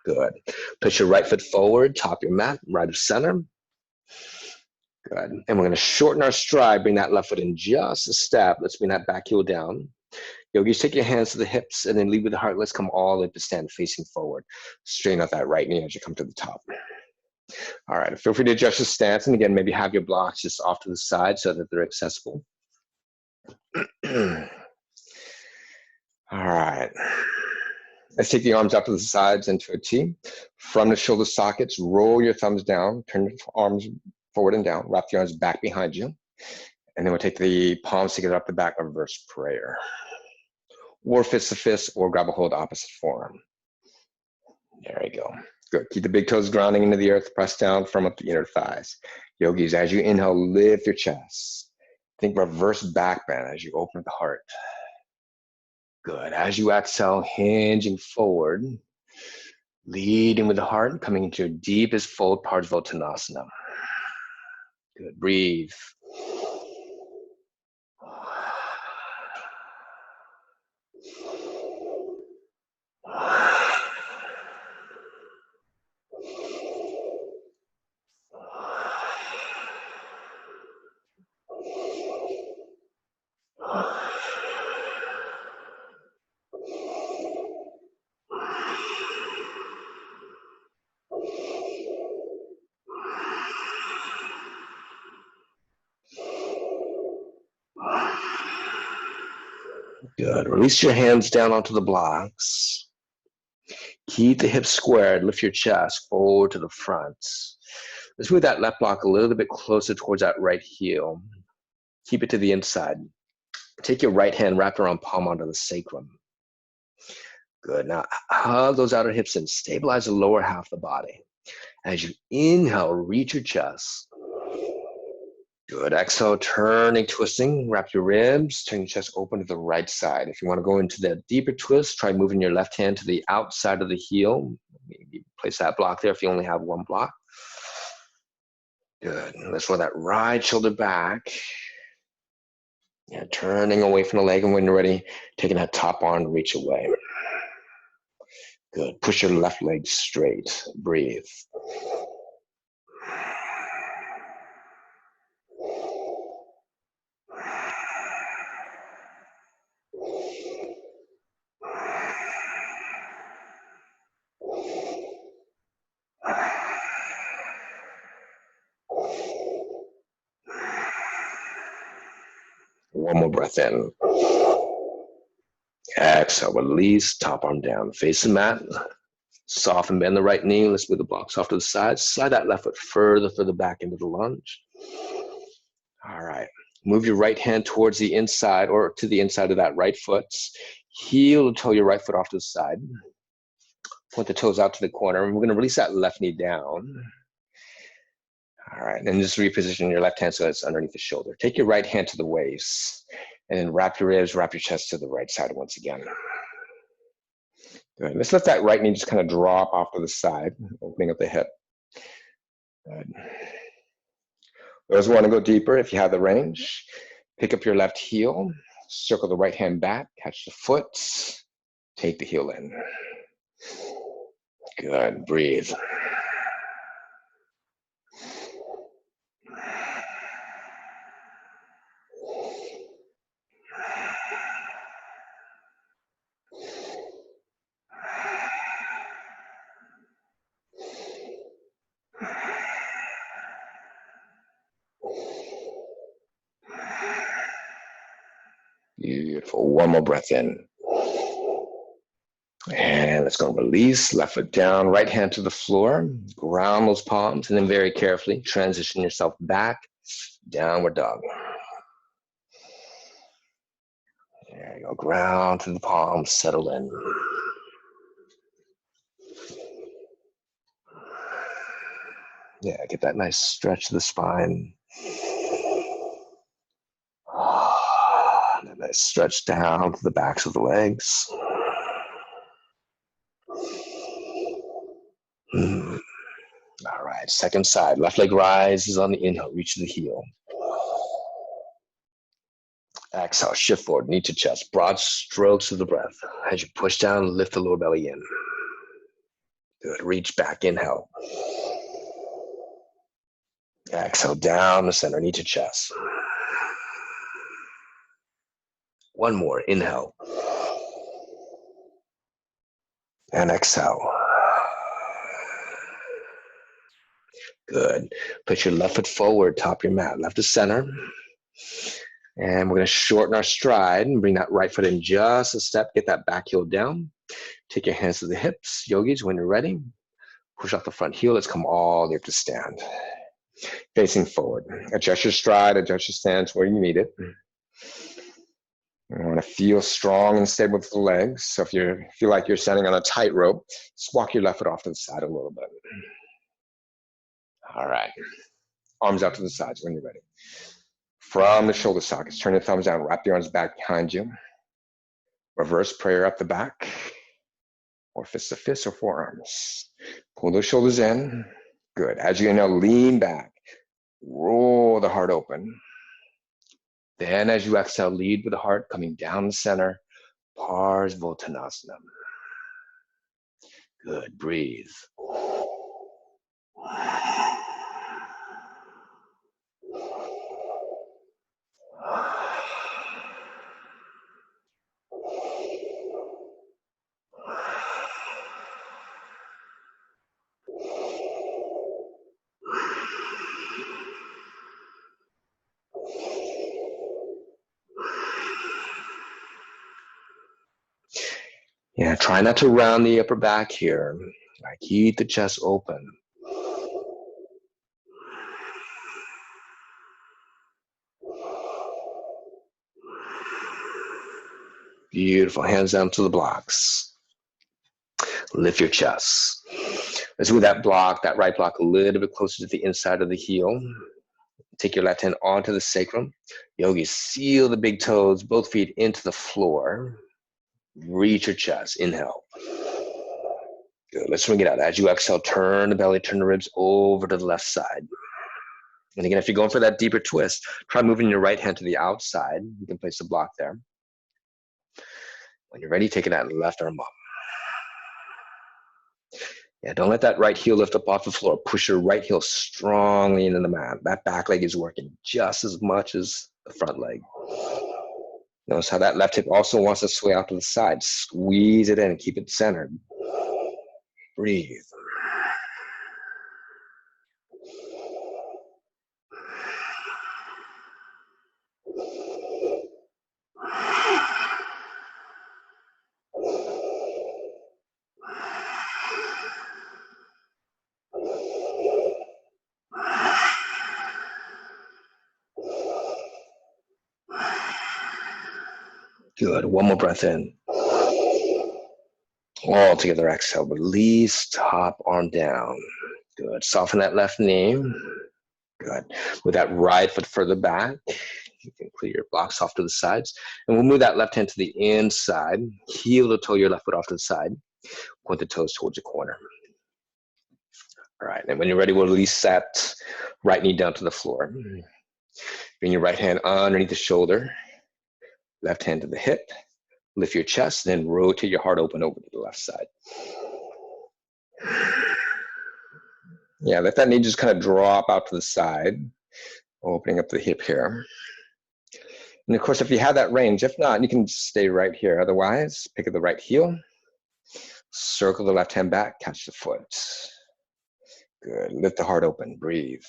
Good. Push your right foot forward, top your mat, right of center. Good. And we're going to shorten our stride, bring that left foot in just a step. Let's bring that back heel down. Yogis, take your hands to the hips and then lead with the heart. Let's come all the way to stand facing forward. Straighten out that right knee as you come to the top. All right. Feel free to adjust your stance. And again, maybe have your blocks just off to the side so that they're accessible. All right. Let's take the arms up to the sides into a T. From the shoulder sockets, roll your thumbs down, turn your arms forward and down, wrap the arms back behind you. And then we'll take the palms together up the back, reverse prayer. Or fist to fist, or grab a hold opposite forearm. There you go. Good. Keep the big toes grounding into the earth, press down from up the inner thighs. Yogis, as you inhale, lift your chest. Think reverse back bend as you open the heart. Good. As you exhale, hinging forward, leading with the heart, coming into your deepest fold, Parsvottanasana. Good. Breathe. Good. Release your hands down onto the blocks. Keep the hips squared. Lift your chest forward to the front. Let's move that left block a little bit closer towards that right heel. Keep it to the inside. Take your right hand, wrap around palm onto the sacrum. Good. Now hug those outer hips and stabilize the lower half of the body. As you inhale, reach your chest. Good. Exhale, turning, twisting. Wrap your ribs. Turn your chest open to the right side. If you want to go into the deeper twist, try moving your left hand to the outside of the heel. Maybe place that block there if you only have one block. Good. Let's roll that right shoulder back. Yeah, turning away from the leg, and when you're ready, taking that top arm to reach away. Good. Push your left leg straight. Breathe. One more breath in. Exhale, release, top arm down. Face the mat. Soften, bend the right knee. Let's move the blocks off to the side. Slide that left foot further back into the lunge. All right. Move your right hand towards the inside or to the inside of that right foot. Heel to toe your right foot off to the side. Point the toes out to the corner. And we're going to release that left knee down. All right. And just reposition your left hand so it's underneath the shoulder. Take your right hand to the waist. And then wrap your ribs, wrap your chest to the right side once again. Good. Let's let that right knee just kind of drop off to the side, opening up the hip. Good. Those who want to go deeper, if you have the range, pick up your left heel, circle the right hand back, catch the foot, take the heel in. Good. Breathe. Beautiful. One more breath in. And let's go release, left foot down, right hand to the floor, ground those palms, and then very carefully transition yourself back, downward dog. There you go, ground to the palms, settle in. Yeah, get that nice stretch of the spine. And a nice stretch down to the backs of the legs. All right, second side. Left leg rises on the inhale, reach to the heel. Exhale, shift forward, knee to chest. Broad strokes of the breath. As you push down, lift the lower belly in. Good, reach back, inhale. Exhale, down the center, knee to chest. One more, inhale. And exhale. Good. Put your left foot forward, top your mat, left to center. And we're going to shorten our stride and bring that right foot in just a step. Get that back heel down. Take your hands to the hips. Yogis, when you're ready, push off the front heel. Let's come all the way up to stand. Facing forward. Adjust your stride, adjust your stance where you need it. You want to feel strong and stable with the legs. So if you feel like you're standing on a tightrope, just walk your left foot off to the side a little bit. All right. Arms out to the sides when you're ready. From the shoulder sockets, turn your thumbs down, wrap your arms back behind you. Reverse prayer up the back, or fist to fist or forearms. Pull those shoulders in. Good. As you inhale, lean back. Roll the heart open. Then as you exhale, lead with the heart coming down the center. Parsvottanasana. Good. Breathe. Yeah, try not to round the upper back here. Keep the chest open. Beautiful. Hands down to the blocks. Lift your chest. Let's move that block, that right block, a little bit closer to the inside of the heel. Take your left hand onto the sacrum. Yogis, seal the big toes, both feet into the floor. Reach your chest. Inhale. Good. Let's swing it out. As you exhale, turn the belly, turn the ribs over to the left side. And again, if you're going for that deeper twist, try moving your right hand to the outside. You can place the block there. When you're ready, take that left arm up. Yeah, don't let that right heel lift up off the floor. Push your right heel strongly into the mat. That back leg is working just as much as the front leg. Notice how that left hip also wants to sway out to the side. Squeeze it in and keep it centered. Breathe. Good. One more breath in. All together, exhale. Release, top arm down. Good. Soften that left knee. Good. With that right foot further back, you can clear your blocks off to the sides. And we'll move that left hand to the inside. Heel to toe your left foot off to the side. Point the toes towards your corner. All right. And when you're ready, we'll release that right knee down to the floor. Bring your right hand underneath the shoulder. Left hand to the hip. Lift your chest, then rotate your heart open over to the left side. Yeah, let that knee just kind of drop out to the side, opening up the hip here. And of course, if you have that range, if not, you can stay right here. Otherwise, pick up the right heel, circle the left hand back, catch the foot. Good. Lift the heart open. Breathe.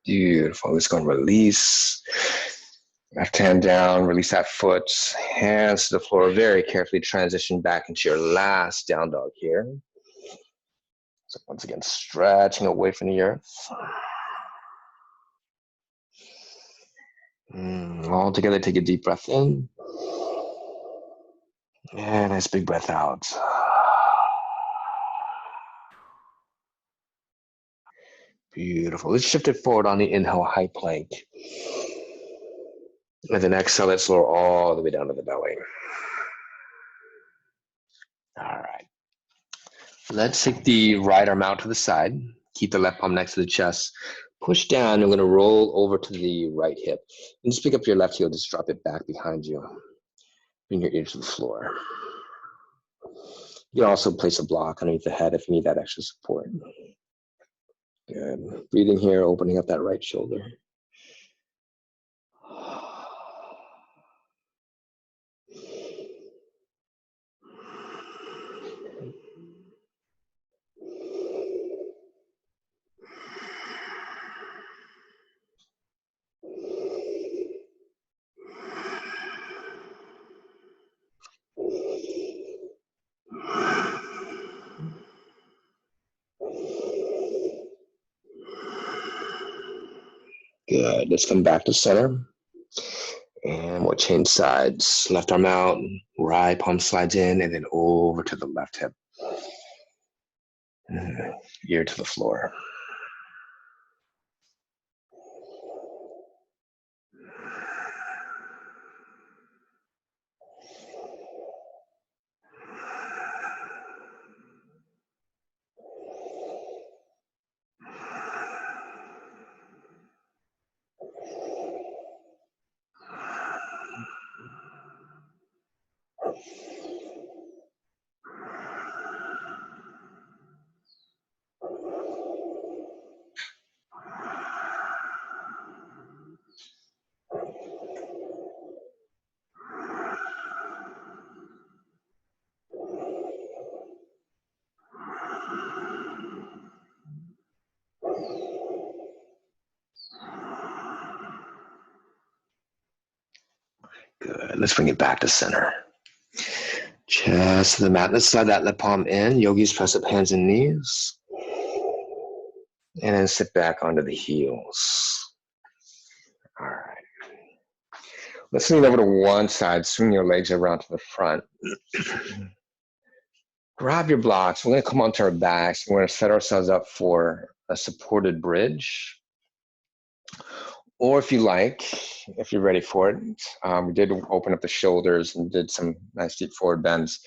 Beautiful. Let's go and release. Left hand down, release that foot, hands to the floor. Very carefully transition back into your last down dog here. So once again, stretching away from the earth. All together, take a deep breath in. And nice big breath out. Beautiful. Let's shift it forward on the inhale, high plank. And then exhale, let's lower all the way down to the belly. All right. Let's take the right arm out to the side. Keep the left palm next to the chest. Push down. You're going to roll over to the right hip. And just pick up your left heel. Just drop it back behind you. Bring your ear to the floor. You can also place a block underneath the head if you need that extra support. Good. Breathing here, opening up that right shoulder. Good. Let's come back to center. And we'll change sides. Left arm out, right palm slides in, and then over to the left hip. Ear to the floor. Good. Let's bring it back to center. Chest to the mat. Let's slide that left palm in. Yogis, press up hands and knees. And then sit back onto the heels. All right. Let's lean over to one side. Swing your legs around to the front. Grab your blocks. We're going to come onto our backs. We're going to set ourselves up for a supported bridge. Or if you like, if you're ready for it, we did open up the shoulders and did some nice deep forward bends.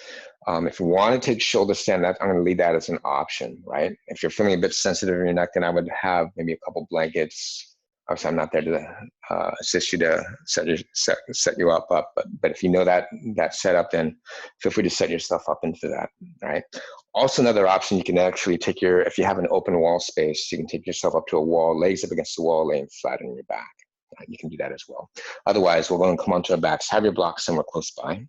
If you want to take shoulder stand, I'm going to leave that as an option, right? If you're feeling a bit sensitive in your neck, then I would have maybe a couple blankets. Obviously, I'm not there to assist you to set you up, but if you know that setup, then feel free to set yourself up into that, right? Also, another option, you can actually take if you have an open wall space, you can take yourself up to a wall, legs up against the wall, laying flat on your back. You can do that as well. Otherwise, we're going to come onto our backs, have your blocks somewhere close by.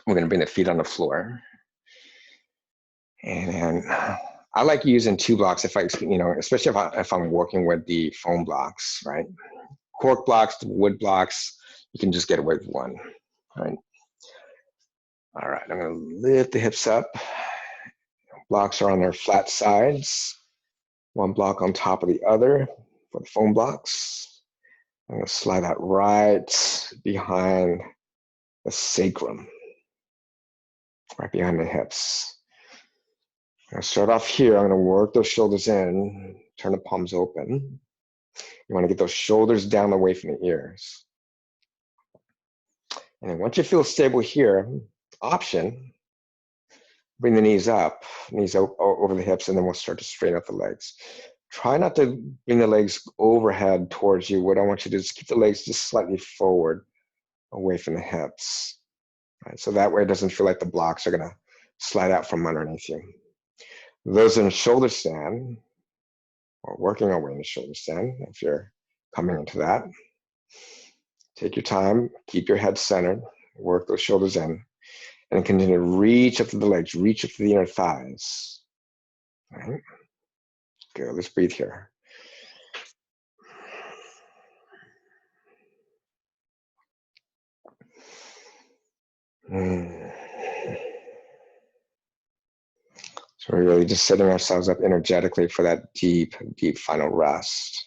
We're going to bring the feet on the floor. And I like using two blocks especially if I'm working with the foam blocks, right? Cork blocks, wood blocks, you can just get away with one, right? All right, I'm going to lift the hips up. Blocks are on their flat sides. One block on top of the other for the foam blocks. I'm going to slide that right behind the sacrum, right behind the hips. I'm going to start off here. I'm going to work those shoulders in, turn the palms open. You want to get those shoulders down away from the ears. And then once you feel stable here, option, bring the knees up, over the hips, and then we'll start to straighten out the legs. Try not to bring the legs overhead towards you. What I want you to do is keep the legs just slightly forward, away from the hips. Right? So that way it doesn't feel like the blocks are going to slide out from underneath you. Those in shoulder stand, or working our way in the shoulder stand, if you're coming into that, take your time, keep your head centered, work those shoulders in, and continue to reach up to the legs, reach up to the inner thighs. All right? Good, let's breathe here. So we're really just setting ourselves up energetically for that deep, deep final rest.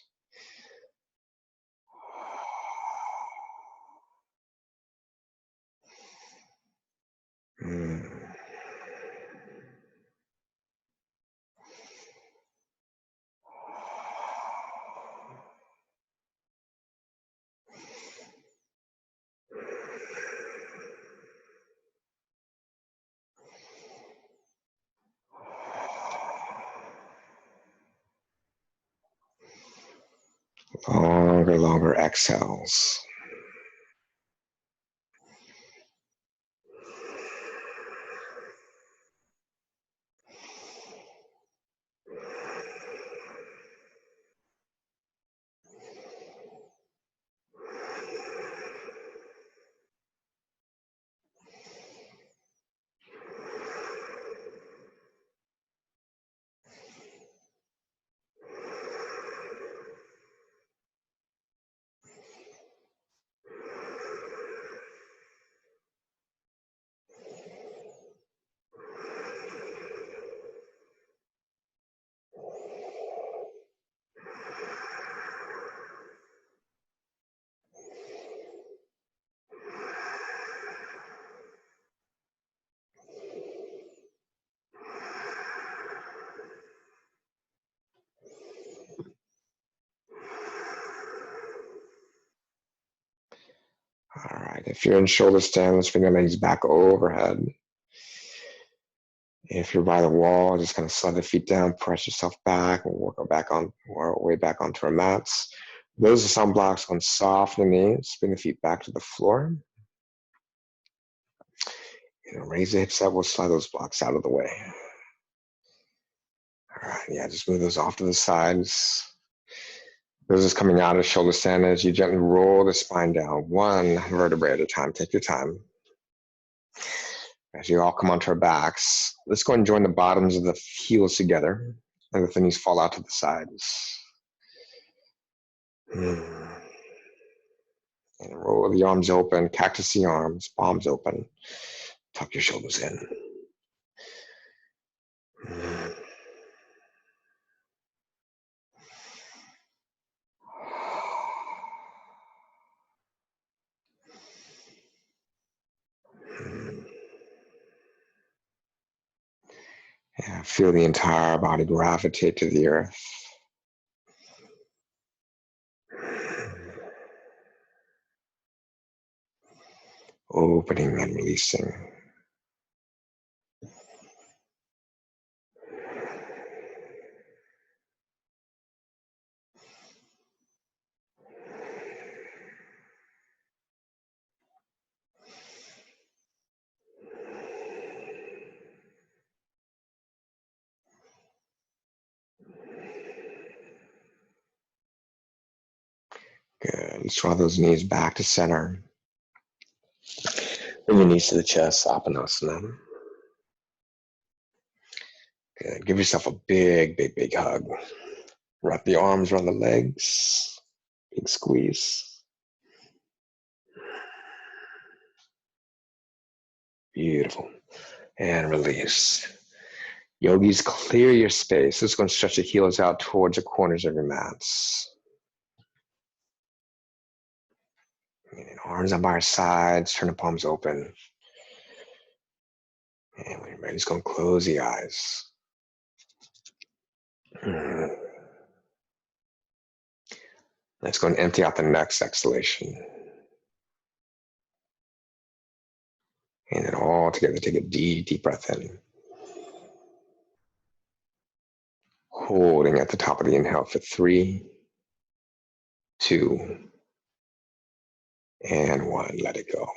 Longer exhales. All right, if you're in shoulder stand, let's bring the legs back overhead. If you're by the wall, just kind of slide the feet down, press yourself back, and work our way back onto our mats. Those are some blocks on soften the knees, bring the feet back to the floor. Raise the hips up, we'll slide those blocks out of the way. All right, yeah, just move those off to the sides. Those is coming out of shoulder stand as you gently roll the spine down, one vertebrae at a time. Take your time. As you all come onto our backs, let's go and join the bottoms of the heels together and let the knees fall out to the sides. And roll the arms open, cactus the arms, palms open. Tuck your shoulders in. Yeah, feel the entire body gravitate to the earth. Opening and releasing. Good. Let's draw those knees back to center. Bring your knees to the chest, Apanasana. Good. Give yourself a big, big, big hug. Wrap the arms around the legs. Big squeeze. Beautiful. And release. Yogis, clear your space. Let's go and stretch the heels out towards the corners of your mats. And arms up by our sides, turn the palms open. And when you're ready, just go and close the eyes. Let's go and empty out the next exhalation. And then all together, take a deep, deep breath in. Holding at the top of the inhale for 3, 2, and 1. Let it go.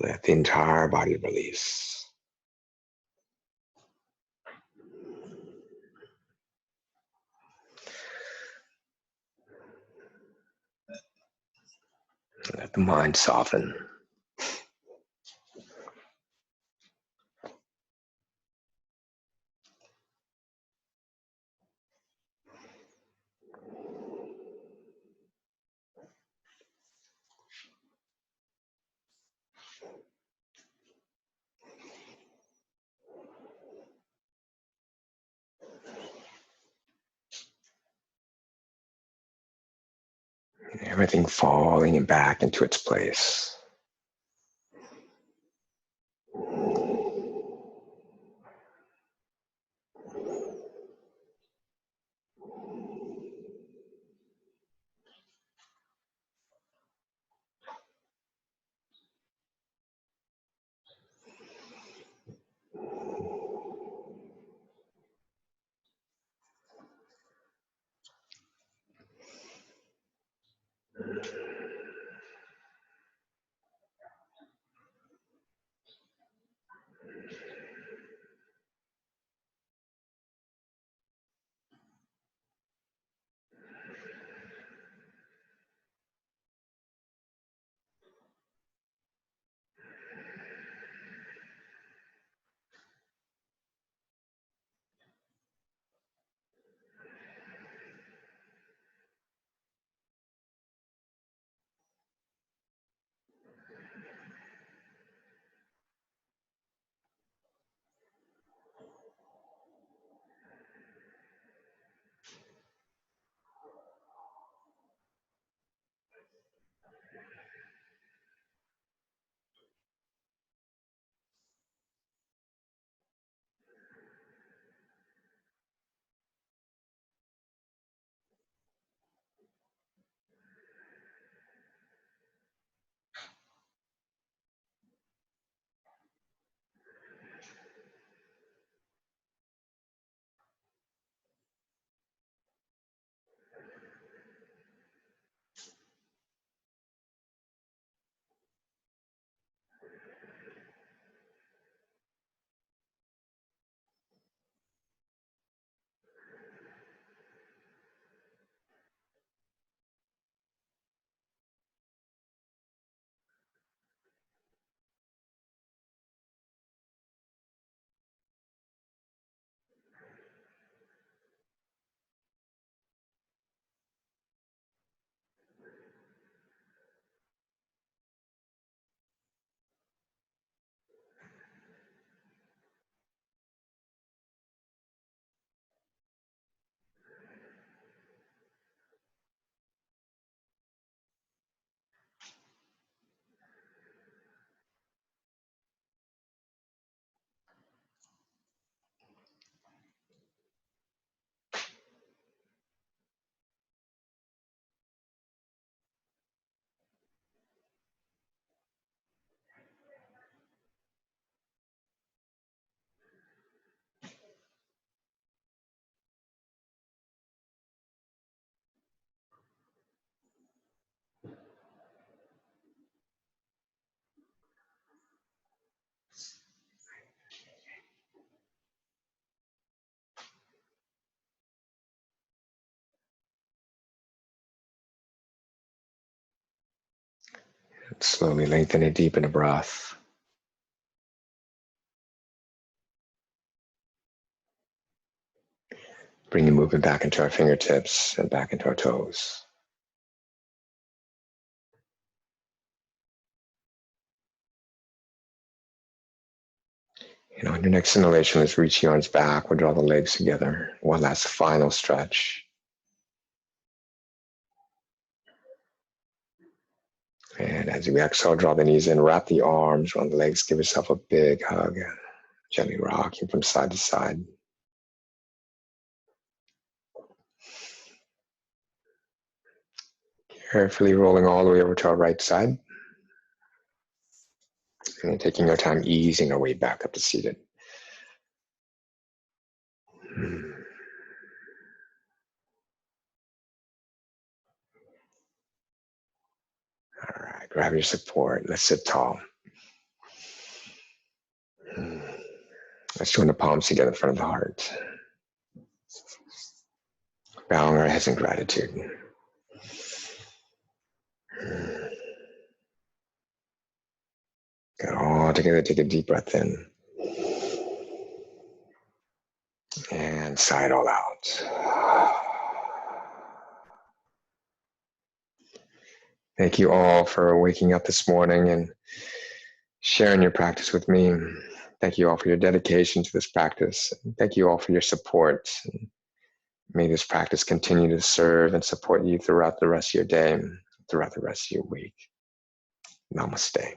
Let the entire body release. Let the mind soften. Everything falling back into its place. Slowly lengthen and deepen the breath. Bring the movement back into our fingertips and back into our toes. And on your next inhalation, let's reach the arms back. We'll draw the legs together. One last final stretch. And as you exhale, draw the knees in, wrap the arms around the legs, give yourself a big hug. Gently rocking from side to side. Carefully rolling all the way over to our right side. And then taking our time, easing our way back up to seated. All right, grab your support. Let's sit tall. Let's join the palms together in front of the heart. Bowing our heads in gratitude. Get all together, take a deep breath in. And sigh it all out. Thank you all for waking up this morning and sharing your practice with me. Thank you all for your dedication to this practice. Thank you all for your support. May this practice continue to serve and support you throughout the rest of your day, throughout the rest of your week. Namaste.